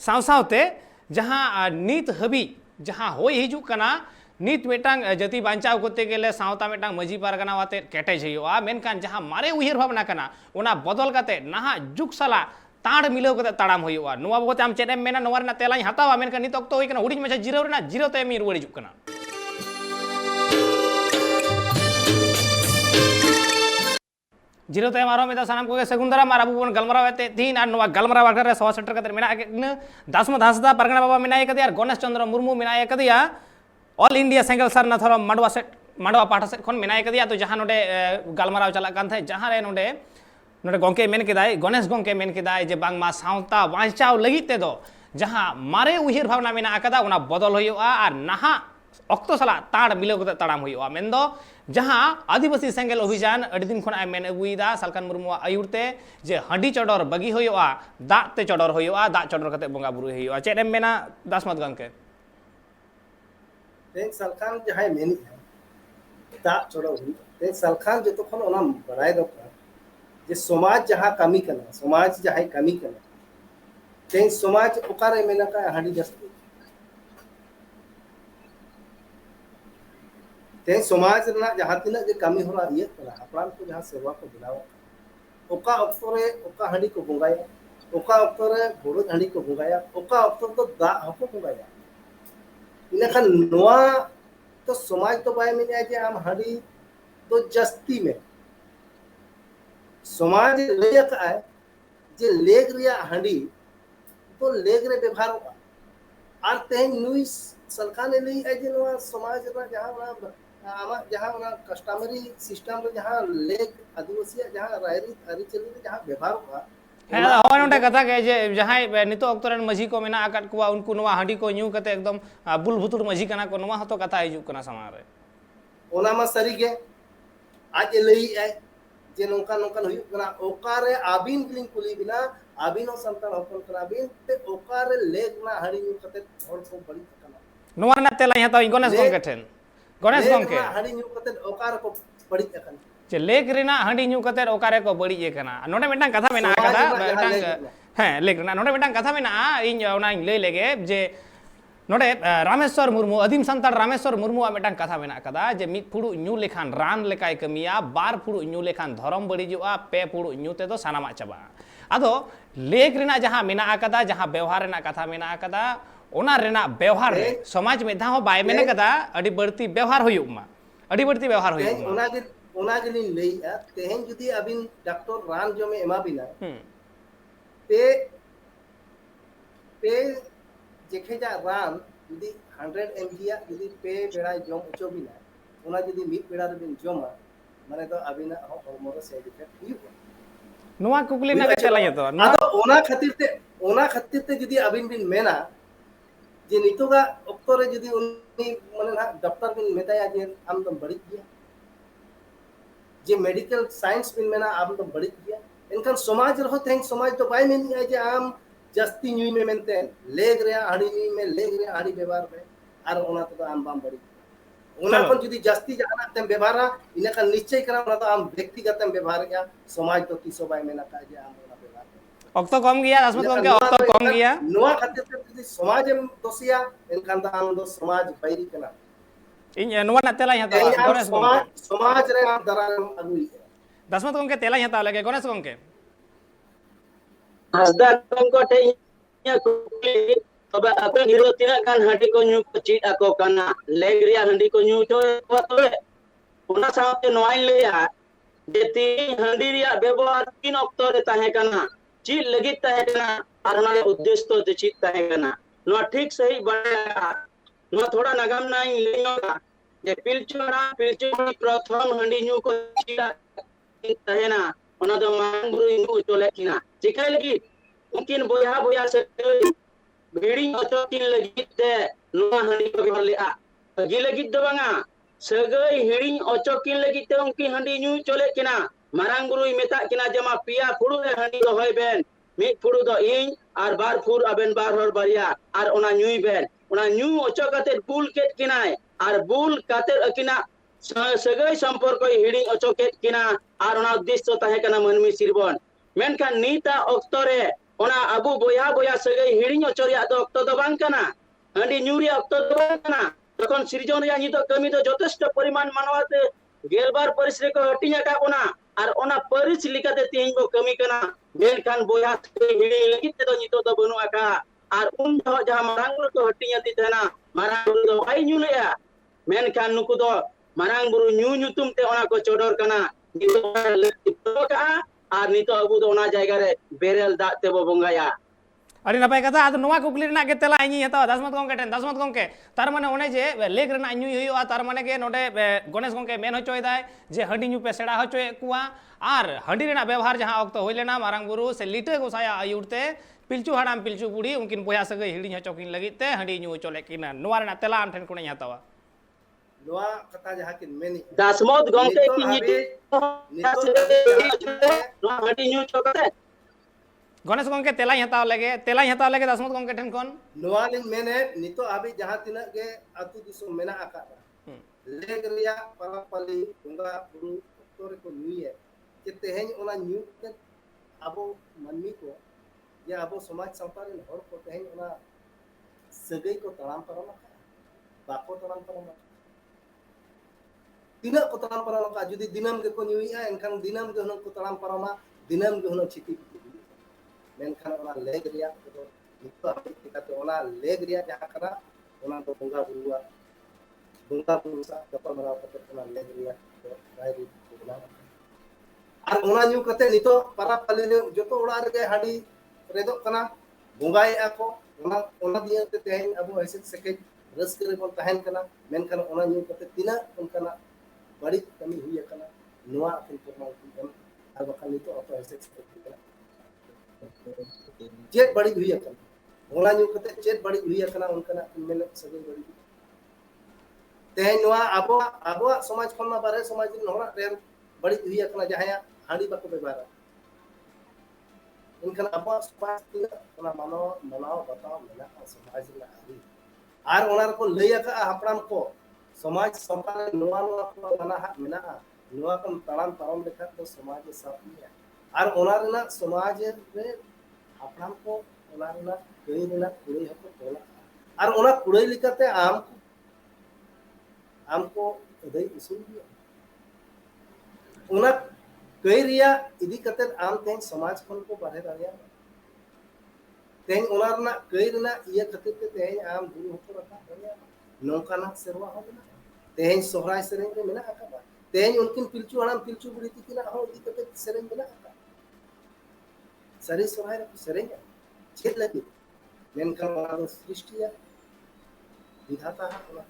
सावसावते जहां नीत हबी जहां होय हिजु कना नीत मेटांग जाति बांचाव करते गेले सावता मेटांग मजी पारगना वाते केटेज हुआ मेनकान जहां मारे उहिर भावना कना ओना बदल काते नाहा जुग सला ताड़ मिलाव कते ताड़ाम हुआ नोआ बगते आम चेदम मेना नोआ रेना तेलाኝ हतावा मेनकान नित अक्तो होय कना हुडिñ मछा जिराव रेना जिराव ते मी रुवाड़ हिजुग कना जिरो ते मारो मेदा सानाम को सगुंदरा मार अबू बन गलमरावते तीन आर नोआ गलमराव आखरे सवा सेटर कते मेना के दासमत हासदा परगना बाबा मेनाय कदे यार गणेश चंद्र मुर्मू मेनाय कदिया ऑल इंडिया सेंगल सरना थरम मांडवा पाठा से खन मेनाय कदिया तो जहां नोडे गलमराव चला कान थे जहां रे नोडे नोडे गंके मेन केदाय गणेश गंके मेन केदाय जे बांगमा सावता बांचाव लगित ते दो जहां मारे उहिर भावना मेना आकादा उना बदल होयुआ आर नाहा अक्तो सला ताड़ मिलाव कते ताड़ाम होयुआ मेनदो जहां आदिवासी सेंगल अभियान अड़ी दिन खन आय मेन अगुइदा सालकान मुर्मु आयुरते जे हंडी चोडर बगी होयुआ दाते चोडर होयुआ दा चोडर कते बंगा बुरु होयुआ चेदम मेना दासमत गंके
तेन सलखान जहाय मेनी दा चोडर हुई तेन सलखान जो तो खन ओना बड़ाय दो जे समाज जहां कमी कना समाज जहाय कमी कना तेन समाज ओकारे मेना का हंडी जस्ती तेन समाज ना जहां तिना जे कमी होला ये कना अपरान को जहां सेवा को दिलावा ओका अक्तरे ओका हंडी को बंगाया ओका अक्तरे बोरो हंडी को बंगाया ओका अक्तर तो दा हको बंगाया इनखान नोआ तो समाज तो बाय में जे आम हंडी तो जस्ती में समाज लेक आए जे लेग रिया हंडी तो लेग रे व्यवहार आर तेन नुई सरकार ने लई आए जे नोआ समाज रा जहां आमा जहां ना कस्टमरी सिस्टम रे जहां लेग आदिवासी जहां रायरी अरि चली जहां व्यवहार हुआ
हवा नोटे कथा के जे जहां नितो अक्तरन मजी को मेना आकाट कुआ उनको नोआ हंडी को न्यू कते एकदम बुल भुतुर मजी कना को नोआ हतो कथा हिजु कना समारे
ओना मा सरी गे आज लई आए जे नोका नोका हुई कना ओकारे आबिन क्लिन कुली बिना आबिन और संतान होकन कना बिन ते ओकारे लेग ना हंडी न्यू कते और को बड़ी कना
नोआ ना तेला हतो गणेश गंके ठेन गणेश गंके
हंडी न्यू कते ओकारे को बड़ी कना
जे लेग रिना हंडी न्यू कते ओकारे को बड़ी ये कना नोडे मेटांग कथा मेना आकादा मेटांग हैं लेग रिना नोडे मेटांग कथा मेना इन ओना लई लेगे जे नोडे रामेश्वर मुर्मू अदीम संताड़ रामेश्वर मुर्मू मेटांग कथा मेना आकादा जे मिद फुड़ु न्यू लेखान रान लेकाय कमिया बार फुड़ु न्यू लेखान धरम बड़ीजुआ पे फुड़ु न्यू ते दो सानामा चाबा आदो लेग रिना जहां मेना आकादा जहां व्यवहार रेना कथा मेना आकादा ओना रेना व्यवहार रे समाज में धा हो बाय मेने कदा अडी बढ़ती व्यवहार होयुमा अडी बढ़ती व्यवहार होयुमा
ओना गेलिन लईआ तेहेन जुदी अबिन डॉक्टर रान जो में एमा बिना पे जेखे जा रान जुदी 100 mg या जुदी पे बेड़ा जम उचो बिना ओना जुदी मिट बेड़ा रे बिन जमा माने तो अबिना हॉर्मोन साइड इफेक्ट हुई
नोआ कुकली ना चला तो
ओना खातिर ते जुदी अबिन बिन मेना जे नितोगा ऑक्टो रे जदी उनी माने ना डॉक्टर बिन मेताया जे आम तो बड़ी गया जे मेडिकल साइंस बिन मेना आम तो बड़ी गया इनखान समाज रहो तें समाज तो बाय मेनी है जे आम जस्ती न्यूई में मेनते लेग रे आड़ी न्यूई में लेग रे आड़ी व्यवहार में आर ओना तो आम बाम बड़ी ओना
चलो।
कोन जदी जस्ती जाना तें व्यवहारा इना का निश्चय करा ओना तो आम व्यक्तिगत व्यवहार गया समाज तो तीसो बाय मेना का जे आम ओना व्यवहार
ऑक्तो कम गया दासमत गंके ऑक्तो कम गया
नुआ खातिर ते जदी समाज एम दोसिया इनखान दा आम दो समाज बैरी कना
इन नुआ ना तेला हता
तें आम
गणेश गंके
समाज रे आम दराम अगुई है
दासमत गंके तेला हता लगे गणेश गंके
हसदा को टे कुली तबे आपे हिरो तिना गान हांडी को न्यू को चीट आको काना लेग रिया हांडी को न्यू तो तबे उना साथे नोइन लेया जे तीन हांडी रिया व्यवहार तीन ऑक्टो रे ताहे काना चीट लगित ताहे काना आर ना उद्देश्य तो चीट ताहे काना नो ठीक सही बड़ा नो थोड़ा नगम नाई लेयोगा जे पिलचू प्रथम हांडी न्यू को चीटा ताहे ना ओना दो मांगुरु न्यू चले किना चिकाय लगी उनकिन बोया बोया से भिड़ी अचोकिन लगित ते नुआ हांडी को बिहार लेआ गी लगित दो बांगा सगई हिड़ी अचोकिन लगित ते उनकी हांडी न्यू चले किना मारांग गुरुई मेता किना जमा पिया फुड़ू रे हांडी दो होय बेन मिट फुड़ू दो इन आर बार फुर अबेन बार हर बारिया आर ओना न्यूई बेन ओना न्यू अचो काते बुल केट किनाय आर बुल काते अकिना सगई संपर्क हिड़ी अचो केट किना आर ओना उद्देश्य ताहे कना मनमी सिरबन मेनखान नीता ऑक्टो रे ओना अबु बोया बोया सगई हिड़ी अचो रिया दो ऑक्टो दो बांग कना हांडी न्यू रिया ऑक्टो दो बांग कना तखन सृजन रिया नितो कमी दो जथेष्ट परिमाण मानवाते गेलबार परिस रे को हटिया का ओना आर ओना परिस लिकाते तीन बो कमी कना मेनखान बोया हिड़ी लगित दो नितो दो बनु आका आर उन जहां मारांग को हटिया ती तेना मारांग दो आई न्यू लेया मेनखान नुकु दो मारांग बुरु न्यू न्यूतुम ते ओना को चोडोर कना नितो का आर नितो अबु दो ओना जायगा रे बेरेल दा ते बो बंगाया
अरे नपाय कथा आद नुआ कुकली रना के तेला इनी हता दासमत गंके टेन दासमत गंके तार माने ओने जे लेग रना न्यू हुआ तार माने के नोडे गणेश गंके मेन होचोय दाय जे हंडी न्यू पे सेड़ा होचोय कुआ आर हंडी रना व्यवहार जहां ऑक्तो होय लेना मारांग बुरु से लिटे गोसाया आयुरते पिलचू हड़ाम पिलचू बुढ़ी उनकिन बोया सगे हिड़ी हचोकिन लगिते हंडी न्यू चले किना नुआ रना तेला आम ठेन कुने हतावा
नुआ कथा जहां कि मेनी
दासमोद गंके की
नितो
नो हंडी न्यू चोकते
गणेश गंके तेला हताव लगे दासमत गंके ठेन कोन
नुआ लिन मेने नितो अभी जहां तिना के अतु दिसो मेना आका लेग रिया पाली उंगा पुरु तोरे को न्यू है कि तेहेन ओना न्यू के अबो मनमी को या अबो समाज संपार हर को तेहेन ओना सगई को तड़ाम परम बाको तड़ाम परम तिना को तड़ाम परम का जुदी दिनम के को न्यू है एनखान दिनम के हन को तड़ाम परम दिनम के हन छिति मेनखान ओना लेग रिया को नितो अभी काते ओना लेग रिया जहां करा ओना तो बंगा बुरुआ सा कपर मराव कते ओना लेग रिया रायरी बना आर ओना न्यू कते नितो पारा पाली जतो ओड़ा रे हाडी रेदो कना बंगाय आको ओना दिया ते तेहन अबो ऐसे सेके रस करे बोल तहन कना मेनखान ओना न्यू कते तिना उनकना बड़ी कमी हुई कना नुआ अखिल परमाणु आर बखा नितो अतो ऐसे कना चेत बड़ी हुई कना ओना न्यू कते चेत बड़ी हुई कना उनकना मेन सगे बड़ी तेहन नुआ अबो समाज खन बारे समाज नोरा रे बड़ी हुई कना जहाया हाडी बाको बेबारा इनखान अबो समाज ओना मनाव बताव मेना समाज ला हाडी आर ओना को लैया का हापड़ाम को समाज संपार नुआ को मना हा मेना नुआ को तड़ाम परम लेखा तो समाज साफिया आर ओना रेना समाज रे हापड़ाम को ओना रेना कई रेना कुड़ई हको तोला आर ओना कुड़ई लिकाते आमको अदई उसूल दिया ओना कई रिया इदी कते आम तेन समाज खन को बारे दारिया तेन ओना रेना कई रेना इया खातिर ते तेन आम गुरु हको रखा दारिया नौकाना सेवा हो ना तेन सोहराय सेरेन रे मेना आका तेन उनकिन पिलचू हड़ाम पिलचू बुढ़ी तिकिना हो इदी कते सेरेन मेना आका सरी सोहराय रे सेरेन चेत लगी मेनखान ओना दो सृष्टिया विधाता ओना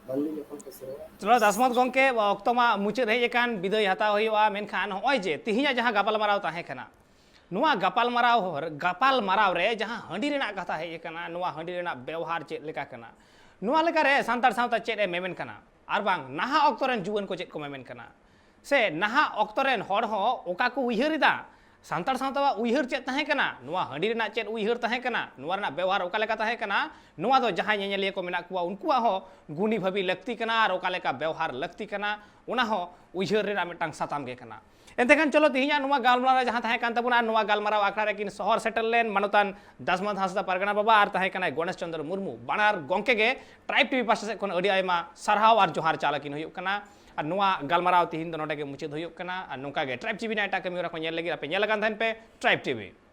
चलो दासमत गंके अक्तो मा मुचाद हेज कान विदाय हताव हुआ मेनखान होय जे तिहिया जहां गापल माराव ताहे खाना नुआ गपाल मराव रे जहां हंडी रेना कथा हेज कना नुआ हंडी रेना व्यवहार चेत लेका कना नुआ लेका रे सांतार सावता चेत ए मेमेन कना आर बांग नाहा ऑक्तो रेन जुवन को चेत को मेमेन कना से नाहा ऑक्तो रेन हॉर हो ओका को उइहरिदा सांतार सावता उइहर चेत तहे कना नुआ हंडी रेना चेत उइहर तहे कना नुआ रेना व्यवहार ओका लेका तहे कना नुआ दो जहां नेनेलिया को मेना कुआ उनकुआ हो गुनी भाबी लगती कना आर ओका लेका व्यवहार लगती कना उना हो उइहर रेना मिटांग साताम गे कना एंतेखान चलो तिहिना नुआ गालमाराव जहां तहे कान तबुना नुआ गालमाराव आखड़ा रे किन शहर सेटल लेन मानतान दासमत हांसदा पारगना बाबा आर तहे कनाय गणेश चंद्र मुर्मू बानार गोंके गे ट्राइब टीवी पास से कोन अडी आयमा सरहाव आर जोहार चालकिन हुयुक कना और नुआ गालमाराव तिहिन दो नोडे गे मुचाद हुयुक कना और नोका गे ट्राइब टीवी ना एटा कमी को नेल लगी आपे नेल कान थन पे ट्राइब टीवी।